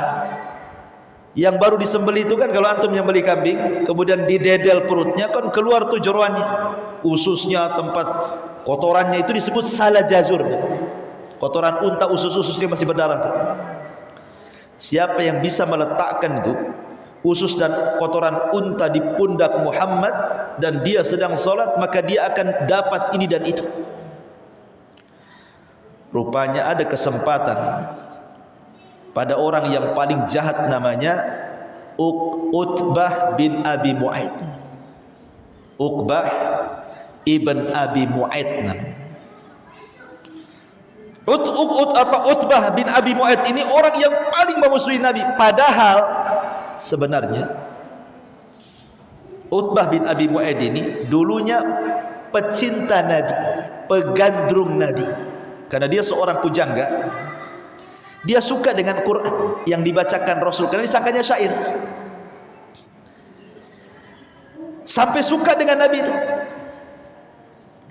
A: yang baru disembelih itu kan, kalau antum yang beli kambing kemudian didedel perutnya kan keluar tuh jeroannya, ususnya, tempat kotorannya, itu disebut sala jazur. Kotoran unta, usus-ususnya masih berdarah tuh. Siapa yang bisa meletakkan itu usus dan kotoran unta di pundak Muhammad dan dia sedang sholat, maka dia akan dapat ini dan itu. Rupanya ada kesempatan pada orang yang paling jahat, namanya Uqbah bin Abi Mu'aid. Uqbah ibn Abi Mu'aid namanya. Utbah bin Abi Mu'aid ini orang yang paling memusuhi Nabi. Padahal sebenarnya Utbah bin Abi Mu'aid ini dulunya pecinta Nabi, pegandrung Nabi, karena dia seorang pujangga. Dia suka dengan Quran yang dibacakan Rasul, karena disangkanya syair. Sampai suka dengan Nabi itu,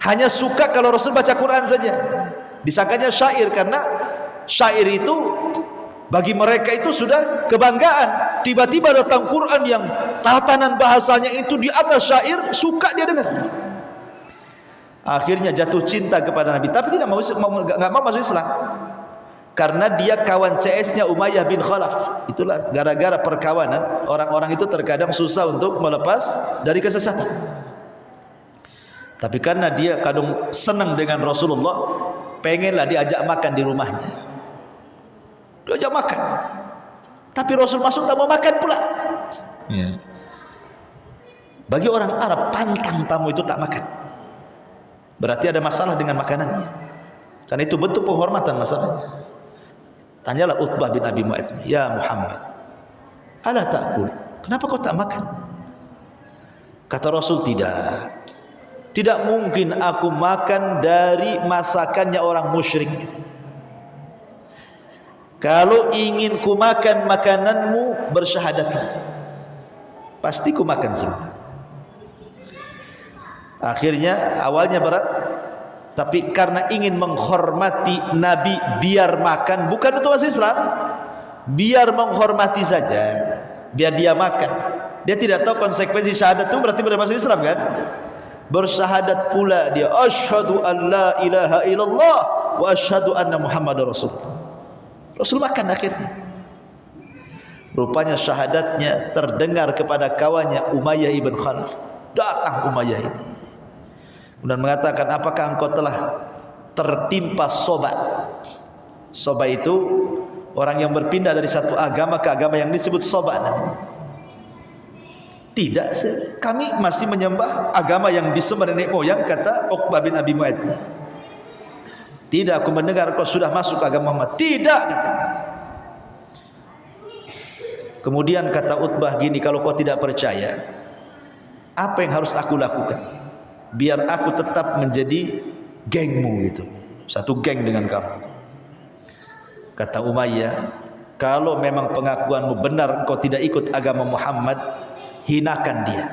A: hanya suka kalau Rasul baca Quran saja, disangkanya syair, karena syair itu bagi mereka itu sudah kebanggaan. Tiba-tiba datang Quran yang tatanan bahasanya itu di atas syair, suka dia dengar. Akhirnya jatuh cinta kepada Nabi, tapi tidak mau masuk Islam, karena dia kawan CS-nya Umayyah bin Khalaf. Itulah gara-gara perkawanan orang-orang itu terkadang susah untuk melepas dari kesesatan. Tapi karena dia kadang senang dengan Rasulullah, pengenlah diajak makan di rumahnya. Diajak makan, tapi Rasul masuk tak mau makan pula. Bagi orang Arab, pantang tamu itu tak makan, berarti ada masalah dengan makanannya, karena itu bentuk penghormatan masalahnya. Tanyalah Utbah bin Abi Mu'aid, ya Muhammad, ala ta'kul, kenapa kau tak makan? Kata Rasul, tidak mungkin aku makan dari masakannya orang musyrik. Kalau ingin ku makan makananmu, bersyahadatlah, pasti ku makan semua. Akhirnya awalnya berat, tapi karena ingin menghormati Nabi, biar makan, bukan untuk masuk Islam, biar menghormati saja, biar dia makan. Dia tidak tahu konsekuensi syahadat itu berarti benar masuk Islam kan? Bersyahadat pula dia, asyhadu an la ilaha illallah wa asyhadu anna Muhammadar Rasulullah. Rasul makan akhirnya. Rupanya syahadatnya terdengar kepada kawannya Umayyah ibn Khalaf. Datang Umayyah ini dan mengatakan, apakah engkau telah tertimpa soba? Soba itu orang yang berpindah dari satu agama ke agama yang disebut soba namanya. Tidak, kami masih menyembah agama yang disembah nenek moyang, kata Uqbah bin Abi Mu'aid. Tidak, aku mendengar kau sudah masuk agama Muhammad. Tidak, katanya. Kemudian kata Utbah gini, kalau kau tidak percaya, apa yang harus aku lakukan biar aku tetap menjadi gengmu gitu, satu geng dengan kamu? Kata Umayyah, kalau memang pengakuanmu benar, engkau tidak ikut agama Muhammad, hinakan dia,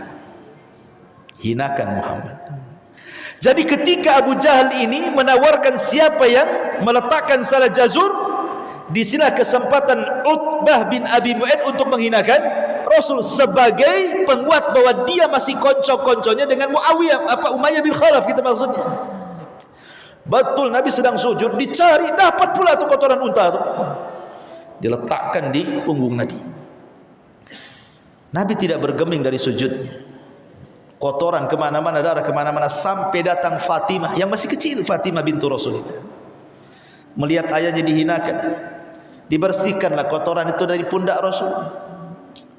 A: hinakan Muhammad. Jadi ketika Abu Jahal ini menawarkan siapa yang meletakkan salah jazur, Disinilah kesempatan Utbah bin Abi Mu'aid untuk menghinakan Rasul sebagai penguat bahwa dia masih konco-konconya dengan Umayyah bin Khalaf, kita maksudnya. Betul, Nabi sedang sujud, dicari, dapat pula tu kotoran unta tu, diletakkan di punggung Nabi. Nabi tidak bergeming dari sujudnya. Kotoran kemana-mana, darah kemana-mana, sampai datang Fatimah yang masih kecil, Fatimah bintu Rasulullah. Melihat ayahnya dihinakan, dibersihkanlah kotoran itu dari pundak Rasul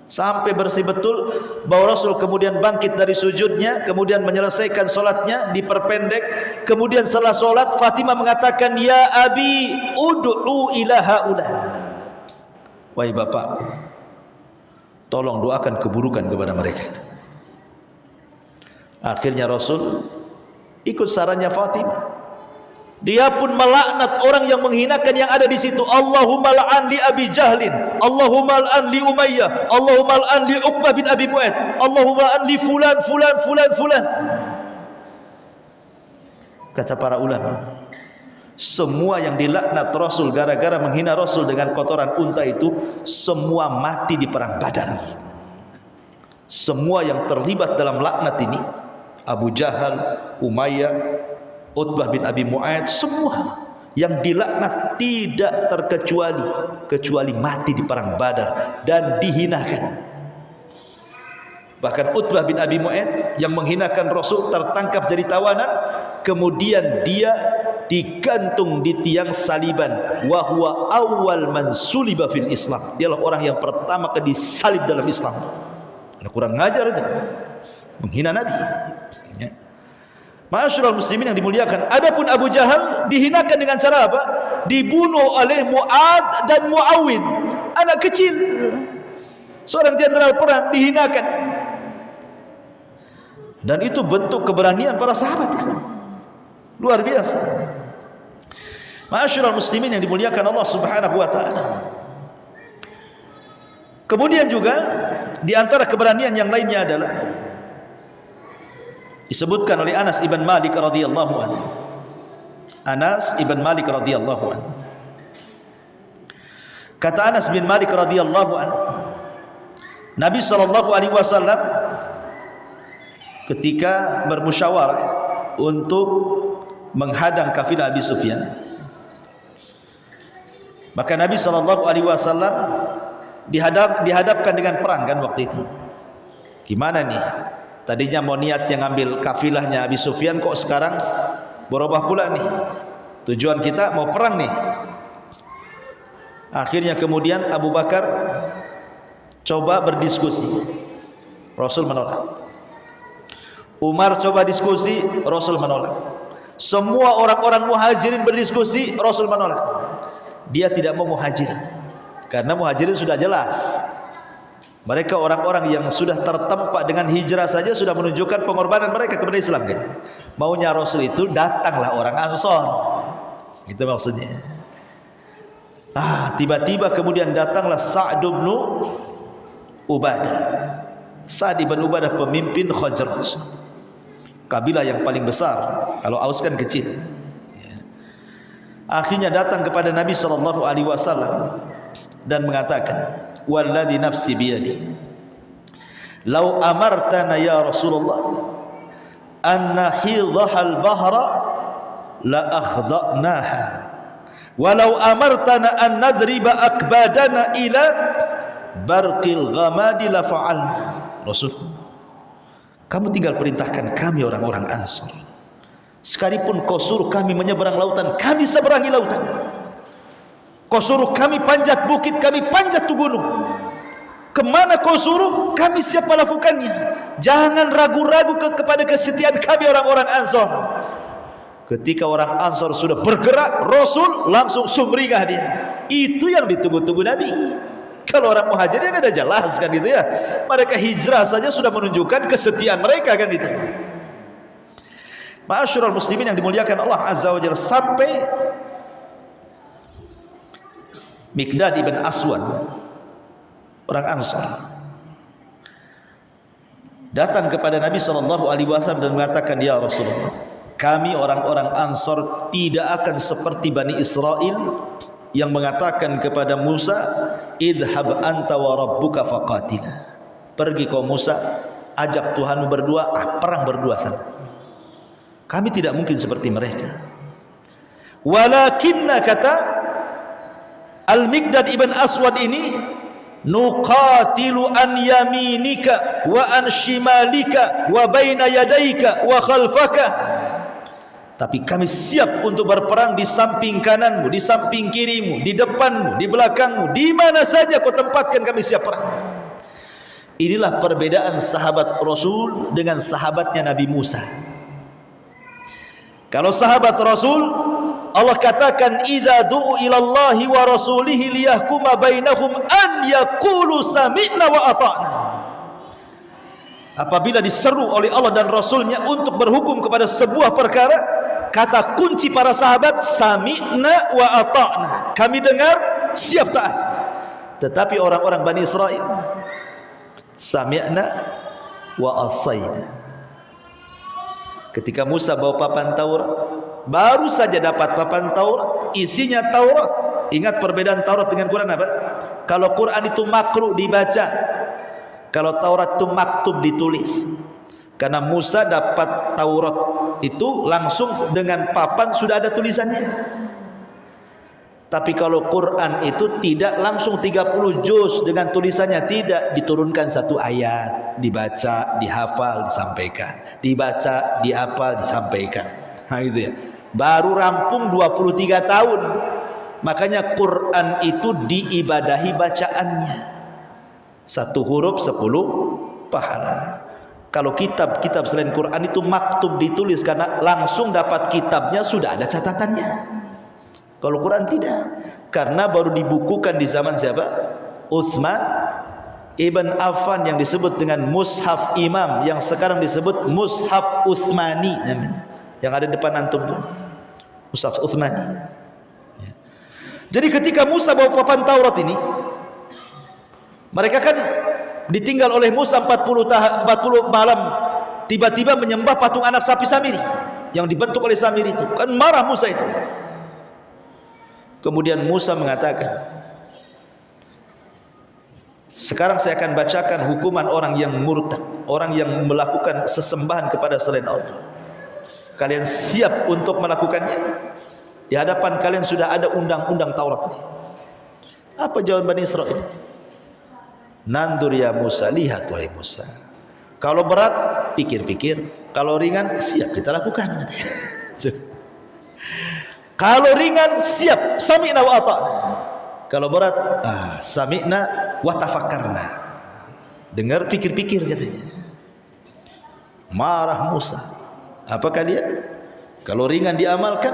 A: sampai bersih betul, bahwa Rasul kemudian bangkit dari sujudnya, kemudian menyelesaikan solatnya, diperpendek. Kemudian setelah solat, Fatimah mengatakan, ya abi ud'u ila haula, wahai bapak, tolong doakan keburukan kepada mereka. Akhirnya Rasul ikut sarannya Fatimah. Dia pun melaknat orang yang menghinakan yang ada di situ. Allahumma la'an li Abi Jahlin, Allahumma la'an li Umayyah, Allahumma la'an li Uqbah bin Abi Mu'aid, Allahumma la'an li fulan fulan fulan fulan. Kata para ulama, semua yang dilaknat Rasul gara-gara menghina Rasul dengan kotoran unta itu, semua mati di perang Badar. Semua yang terlibat dalam laknat ini, Abu Jahal, Umayyah, Utbah bin Abi Mu'aid, semua yang dilaknat tidak kecuali mati di perang Badar dan dihinakan. Bahkan Utbah bin Abi Mu'aid yang menghinakan Rasul tertangkap jadi tawanan, kemudian dia digantung di tiang saliban. Wa huwa awwal man suliba fil Islam. Dialah orang yang pertama kali disalib dalam Islam. Ada kurang ngajar itu, menghina Nabi, ya. Ma'asyiral muslimin yang dimuliakan, adapun Abu Jahal dihinakan dengan cara apa? Dibunuh oleh Mu'ad dan Mu'awid, anak kecil, seorang jenderal perang, dihinakan. Dan itu bentuk keberanian para sahabat, luar biasa. Ma'asyiral muslimin yang dimuliakan Allah Subhanahu wa taala. Kemudian juga di antara keberanian yang lainnya adalah disebutkan oleh Anas ibn Malik radhiyallahu anhu. Anas ibn Malik radhiyallahu anhu, kata Anas bin Malik radhiyallahu anhu, Nabi sallallahu alaihi wasallam ketika bermusyawarah untuk menghadang kafilah Abi Sufyan, maka Nabi sallallahu alaihi wasallam dihadapkan dengan perang kan waktu itu. Gimana nih? Tadinya mau niat yang ngambil kafilahnya Abi Sufyan, kok sekarang berubah pula nih, tujuan kita mau perang nih. Akhirnya kemudian Abu Bakar coba berdiskusi, Rasul menolak. Umar coba diskusi, Rasul menolak. Semua orang-orang muhajirin berdiskusi, Rasul menolak. Dia tidak mau muhajirin, karena muhajirin sudah jelas, mereka orang-orang yang sudah tertempa dengan hijrah saja sudah menunjukkan pengorbanan mereka kepada Islam kan. Maunya Rasul itu datanglah orang Ansor, itu maksudnya. Tiba-tiba kemudian datanglah Sa'd bin Ubadah. Sa'd bin Ubadah pemimpin Khazraj, kabilah yang paling besar, kalau Aus kan kecil. Akhirnya datang kepada Nabi SAW dan mengatakan, walladhi nafsi biyadi, lau amartana ya Rasulullah an nahidhahal bahra la akhda'naha, walau amartana an nadriba akbadana ila barqil ghamadi la fa'alna. Rasul, kamu tinggal perintahkan kami orang-orang Ansar, sekalipun kau suruh kami menyeberang lautan, kami seberangi lautan. Kau suruh kami panjat bukit, kami panjat tu gunung. Kemana kau suruh, kami siap melakukannya. Jangan ragu-ragu kepada kesetiaan kami orang-orang Ansar. Ketika orang Ansar sudah bergerak, Rasul langsung sumringah dia. Itu yang ditunggu-tunggu Nabi. Kalau orang Muhajirin ada jelas kan gitu ya. Mereka hijrah saja sudah menunjukkan kesetiaan mereka kan itu. Ma'asyiral muslimin yang dimuliakan Allah Azza wa Jalla, sampai Miqdad ibn Aswad, orang Ansar, datang kepada Nabi SAW dan mengatakan, ya Rasulullah, kami orang-orang Ansar tidak akan seperti Bani Israel yang mengatakan kepada Musa, idhab anta wa rabbuka faqatila, pergi kau Musa, ajak Tuhanmu berdua, perang berdua sana. Kami tidak mungkin seperti mereka. Walakinna, kata Al-Miqdad ibn Aswad ini, nuqatilu an yaminika wa an shimalika wa baina yadayka wa khalfaka, tapi kami siap untuk berperang di samping kananmu, di samping kirimu, di depanmu, di belakangmu, di mana saja kau tempatkan kami siap perang. Inilah perbedaan sahabat Rasul dengan sahabatnya Nabi Musa. Kalau sahabat Rasul, Allah katakan, idza du'u ila Allahi wa rasulihi liyahkuma bainahum an yaqulu sami'na wa ata'na. Apabila diseru oleh Allah dan Rasulnya untuk berhukum kepada sebuah perkara, kata kunci para sahabat, sami'na wa ata'na, kami dengar, siap taat. Tetapi orang-orang Bani Israel, sami'na wa asayna. Ketika Musa bawa papan Taurat, baru saja dapat papan Taurat, isinya Taurat. Ingat perbedaan Taurat dengan Quran apa? Kalau Quran itu makruh dibaca, kalau Taurat itu maktub ditulis. Karena Musa dapat Taurat itu langsung dengan papan sudah ada tulisannya. Tapi kalau Quran itu tidak langsung 30 juz dengan tulisannya, tidak, diturunkan satu ayat, dibaca, dihafal, disampaikan, dibaca, dihafal, disampaikan. Nah itu ya. Baru rampung 23 tahun. Makanya Quran itu diibadahi bacaannya. Satu huruf 10 pahala. Kalau kitab-kitab selain Quran itu maktub ditulis, karena langsung dapat kitabnya sudah ada catatannya. Kalau Quran tidak, karena baru dibukukan di zaman siapa? Utsman ibn Affan, yang disebut dengan Mushaf Imam, yang sekarang disebut Mushaf Utsmani namanya, yang ada depan antum tuh, Mushaf Utsmani. Ya. Jadi ketika Musa bawa papan Taurat ini, mereka kan ditinggal oleh Musa 40 malam, tiba-tiba menyembah patung anak sapi Samiri yang dibentuk oleh Samiri itu. Kan marah Musa itu. Kemudian Musa mengatakan, sekarang saya akan bacakan hukuman orang yang murtad, orang yang melakukan sesembahan kepada selain Allah. Kalian siap untuk melakukannya? Di hadapan kalian sudah ada undang-undang Taurat. Apa jawaban Bani Israil? Nandur ya Musa, lihat wahai Musa. Kalau berat, pikir-pikir. Kalau ringan, siap kita lakukan. Kalau ringan, siap, sami'na wa ata'na. Kalau berat, sami'na wa tafakkarna. Dengar, pikir-pikir katanya. Marah Musa. Apa kalian? Kalau ringan diamalkan,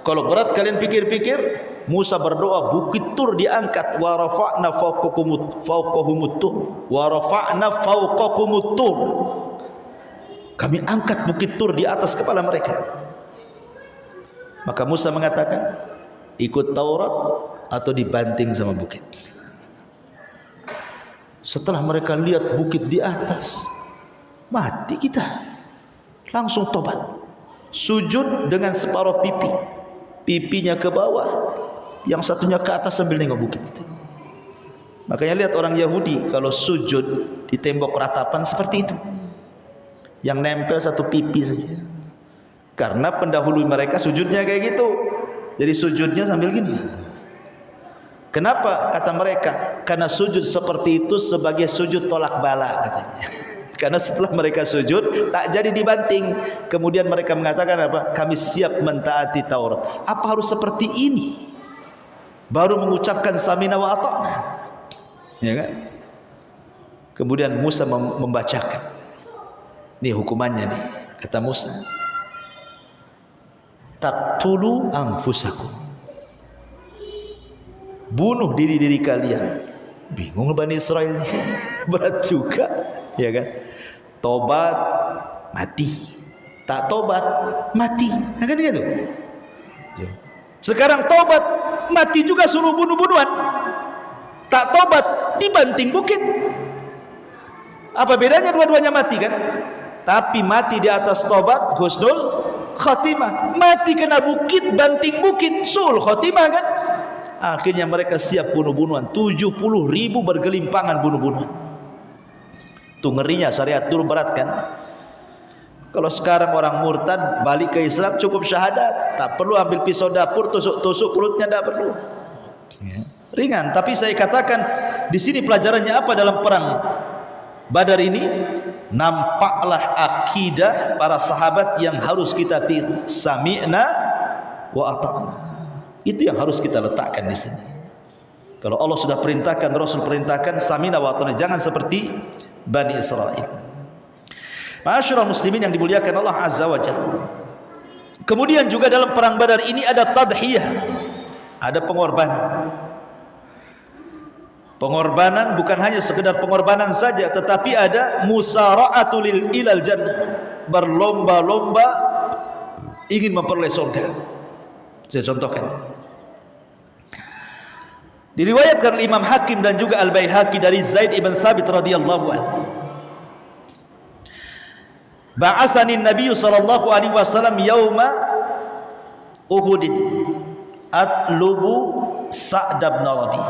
A: kalau berat kalian pikir-pikir. Musa berdoa, bukit Tur diangkat, wa rafa'na fawqahumut tur, wa rafa'na fawqahumut tur. Kami angkat bukit Tur di atas kepala mereka. Maka Musa mengatakan, ikut Taurat atau dibanting sama bukit. Setelah mereka lihat bukit di atas, mati kita. Langsung tobat, sujud dengan separuh pipi, pipinya ke bawah, yang satunya ke atas sambil nengok bukit itu. Makanya lihat orang Yahudi kalau sujud di tembok ratapan seperti itu, yang nempel satu pipi saja. Karena pendahulu mereka sujudnya kayak gitu, jadi sujudnya sambil gini. Kenapa? Kata mereka, karena sujud seperti itu sebagai sujud tolak bala katanya. Karena setelah mereka sujud tak jadi dibanting. Kemudian mereka mengatakan apa? Kami siap mentaati Taurat. Apa harus seperti ini baru mengucapkan samina wa ata'na? Ya kan? Kemudian Musa membacakan, ini hukumannya nih, kata Musa, taqtulu anfusakum, bunuh diri-diri kalian. Bingung Bani Israel nih. Berat juga, ya kan? Tobat mati, tak tobat mati, ya kan gitu. Sekarang tobat mati juga suruh bunuh-bunuhan, tak tobat dibanting bukit. Apa bedanya? Dua-duanya mati kan? Tapi mati di atas tobat husnul khatimah, mati kena bukit, banting bukit, sul khatimah kan? Akhirnya mereka siap bunuh-bunuhan. 70.000 bergelimpangan bunuh-bunuhan. Itu ngerinya syariat dulu berat kan. Kalau sekarang orang murtad balik ke Islam cukup syahadat, tak perlu ambil pisau dapur tusuk-tusuk perutnya, tak perlu. Ringan. Tapi saya katakan di sini pelajarannya apa dalam perang Badar ini? Nampaklah akidah para sahabat yang harus kita tiru. Sami'na wa ata'na. Itu yang harus kita letakkan di sini. Kalau Allah sudah perintahkan, Rasul perintahkan, sami'na wa ata'na. Jangan seperti Bani Israel. Ma'asyiral muslimin yang dimuliakan Allah Azza wa Jalla. Kemudian juga dalam perang Badar ini ada tadhiyah, ada pengorbanan. Pengorbanan bukan hanya sekedar pengorbanan saja, tetapi ada musara'atul ilal jannah, berlomba-lomba ingin memperoleh surga. Saya contohkan. Diriwayatkan Imam Hakim dan juga Al-Baihaqi dari Zaid ibn Thabit radhiyallahu anhu. Ba'athani Nabi sallallahu alaihi wasallam yauma Uhud atlubu Sa'd bin Rabi'.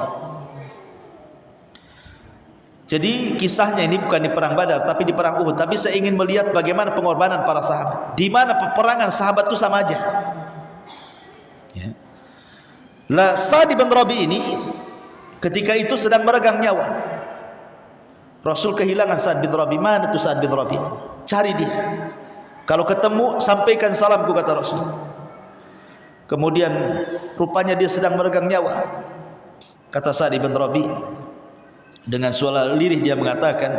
A: Jadi kisahnya ini bukan di perang Badar tapi di perang Uhud, tapi saya ingin melihat bagaimana pengorbanan para sahabat. Di mana peperangan sahabat itu sama aja. Ya. Lah Sa'd bin Rabi' ini ketika itu sedang meregang nyawa. Rasul kehilangan Sa'd bin Rabi'. Mana itu Sa'd bin Rabi' itu? Cari dia. Kalau ketemu sampaikan salamku, kata Rasul. Kemudian rupanya dia sedang meregang nyawa. Kata Sa'd bin Rabi' dengan suara lirih dia mengatakan,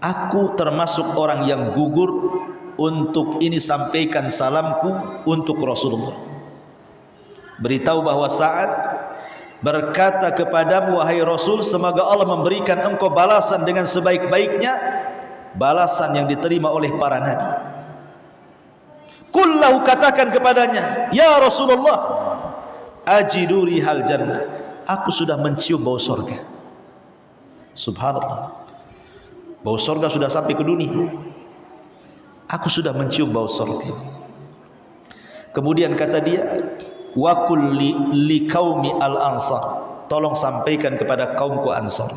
A: aku termasuk orang yang gugur untuk ini, sampaikan salamku untuk Rasulullah. Beritahu bahwa Sa'ad berkata kepadamu, wahai Rasul, semoga Allah memberikan engkau balasan dengan sebaik-baiknya balasan yang diterima oleh para nabi. Kullahu, katakan kepadanya, ya Rasulullah, ajidu rihal jannah, aku sudah mencium bau surga. Subhanallah, bau surga sudah sampai ke dunia. Aku sudah mencium bau surga. Kemudian kata dia, wa kulli li qaumi al-ansar, tolong sampaikan kepada kaumku Ansar,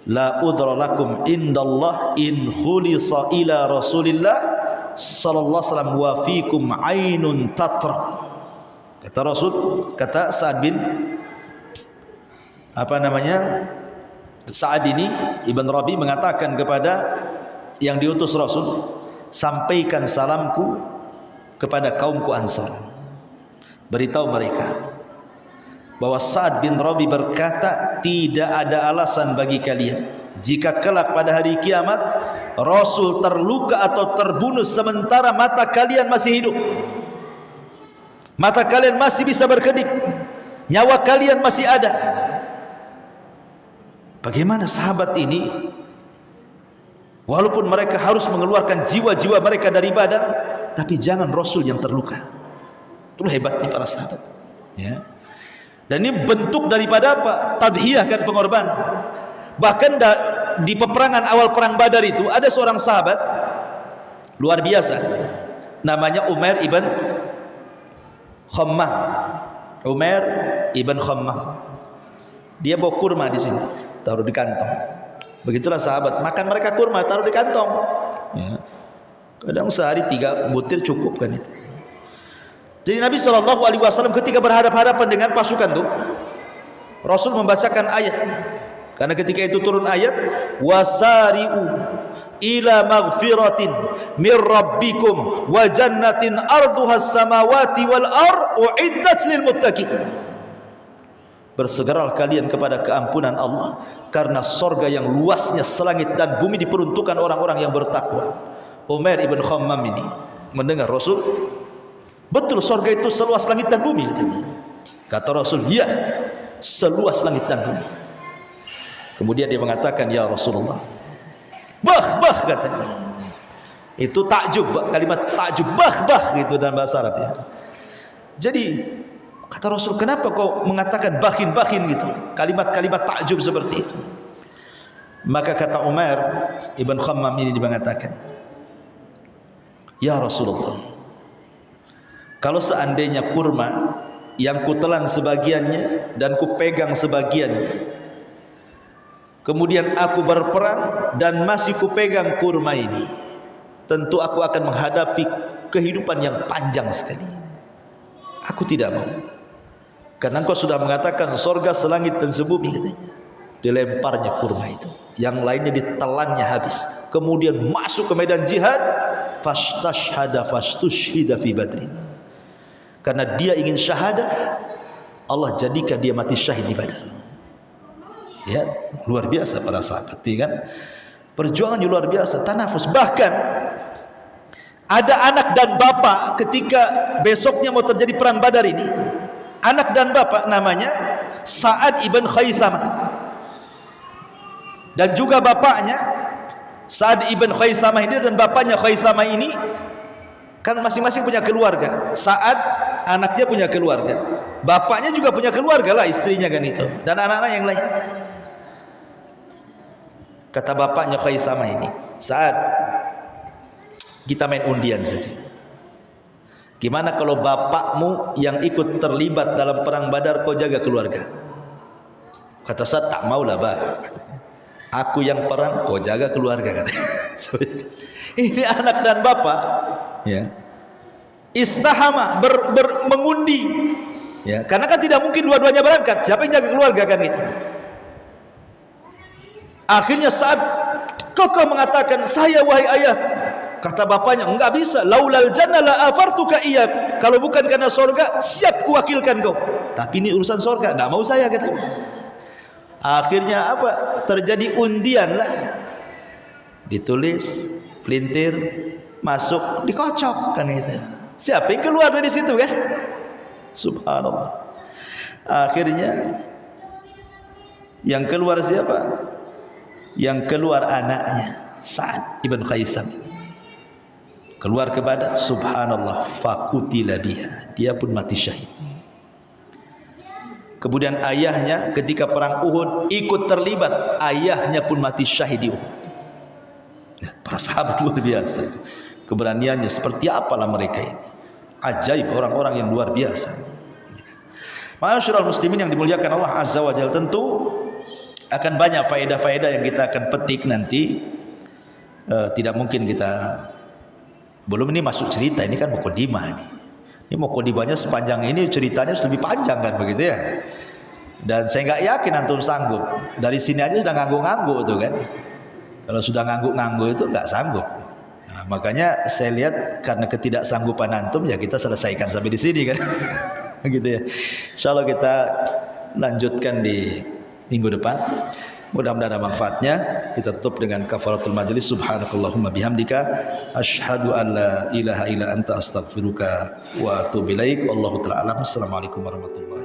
A: la udra lakum indallah in khulisa ila Rasulillah sallallahu alaihi wasallam wa fikum ainun tatra. Kata Rasul, kata Sa'ad bin Sa'ad ini Ibn Rabi mengatakan kepada yang diutus Rasul, sampaikan salamku kepada kaumku Ansar, beritahu mereka bahwa Sa'ad bin Rabi berkata, tidak ada alasan bagi kalian jika kelak pada hari kiamat Rasul terluka atau terbunuh sementara mata kalian masih hidup, mata kalian masih bisa berkedip, nyawa kalian masih ada. Bagaimana sahabat ini walaupun mereka harus mengeluarkan jiwa-jiwa mereka dari badan, tapi jangan Rasul yang terluka. Itu hebatnya para sahabat, ya. Dan ini bentuk daripada apa? Tadhiyah, kan, pengorbanan. Bahkan di peperangan awal perang Badar itu ada seorang sahabat luar biasa, namanya Umair ibn Khammam. Umair ibn Khammam. Dia bawa kurma di sini, taruh di kantong. Begitulah sahabat, makan mereka kurma taruh di kantong. Ya. Kadang sehari 3 butir cukup, kan itu. Jadi Nabi SAW ketika berhadapan-hadapan dengan pasukan itu, Rasul membacakan ayat. Karena ketika itu turun ayat, wasari'u ila maghfiratin mir rabbikum wa jannatin arduhas samawati wal ar uiddat lil muttaqin. Bersegeralah kalian kepada keampunan Allah, karena sorga yang luasnya selangit dan bumi diperuntukkan orang-orang yang bertakwa. Umair ibn Khammam ini mendengar Rasul, betul sorga itu seluas langit dan bumi, katanya. Kata Rasul, iya, seluas langit dan bumi. Kemudian dia mengatakan, ya Rasulullah, bah katanya. Itu takjub, kalimat takjub, bah gitu dalam bahasa Arab, ya. Jadi kata Rasul, kenapa kau mengatakan bahin gitu, kalimat-kalimat takjub seperti itu? Maka kata Umair ibn Khammam ini mengatakan, ya Rasulullah, kalau seandainya kurma yang kutelan sebagiannya dan kupegang sebagiannya. Kemudian aku berperang dan masih kupegang kurma ini. Tentu aku akan menghadapi kehidupan yang panjang sekali. Aku tidak mau. Karena engkau sudah mengatakan sorga selangit dan sebumi katanya. Dilemparnya kurma itu, yang lainnya ditelannya habis. Kemudian masuk ke medan jihad, fastashhada fastushhida fi Badrin. Karena dia ingin syahadah, Allah jadikan dia mati syahid di Badar. Ya, luar biasa para sahabat, ya kan? Perjuangannya luar biasa, tanafus. Bahkan ada anak dan bapak ketika besoknya mau terjadi perang Badar ini. Anak dan bapak namanya Sa'ad ibn Khaisamah. Dan juga bapaknya Sa'ad ibn Khaisamah ini dan bapaknya Khaisamah ini kan masing-masing punya keluarga. Sa'ad anaknya punya keluarga, bapaknya juga punya keluarga lah, istrinya kan itu, dan anak-anak yang lain. Kata bapaknya Khaisamah ini, Sa'ad, kita main undian saja. Gimana kalau bapakmu yang ikut terlibat dalam perang Badar, kau jaga keluarga? Kata Sa'ad, tak maulah bah, katanya. Aku yang perang, kau jaga keluarga, katanya. Ini anak dan bapak, ya, istahama, mengundi, ya, karena kan tidak mungkin dua-duanya berangkat. Siapa yang jaga keluarga kan itu? Akhirnya saat kokoh mengatakan, saya wahai ayah. Kata bapaknya, enggak bisa. Laulal jannah la afartuka iyyak. Kalau bukan karena sorga, siap kuwakilkan kau. Tapi ini urusan sorga, enggak mau saya, katanya. Akhirnya apa? Terjadi undian lah. Ditulis, pelintir, masuk, dikocok kan itu. Siapa yang keluar dari situ kan? Subhanallah. Akhirnya yang keluar siapa? Yang keluar anaknya Sa'ad ibn Khaisam ini. Keluar ke Badar, subhanallah, faqutila biha. Dia pun mati syahid. Kemudian ayahnya ketika perang Uhud ikut terlibat, ayahnya pun mati syahid di Uhud. Para sahabat luar biasa. Keberaniannya seperti apalah mereka ini. Ajaib, orang-orang yang luar biasa. Ma'asyiral muslimin yang dimuliakan Allah Azza wa Jalla, tentu akan banyak faedah-faedah yang kita akan petik nanti. Tidak mungkin kita, belum ini masuk cerita, ini kan muqaddimah nih. Ini muqaddimahnya sepanjang ini, ceritanya lebih panjang kan begitu ya. Dan saya nggak yakin antum sanggup. Dari sini aja sudah ngangguk-ngangguk tuh kan. Kalau sudah ngangguk-ngangguk itu nggak sanggup. Nah, makanya saya lihat karena ketidaksanggupan antum, ya kita selesaikan sampai di sini kan. Gitu ya. Insyaallah kita lanjutkan di minggu depan. Mudah-mudahan ada manfaatnya. Kita tutup dengan kafaratul majlis. Subhanakallahumma bihamdika asyhadu an la ilaha illa anta astaghfiruka wa atubu ilaik. Wallahu ta'ala alam. Assalamualaikum warahmatullahi wabarakatuh.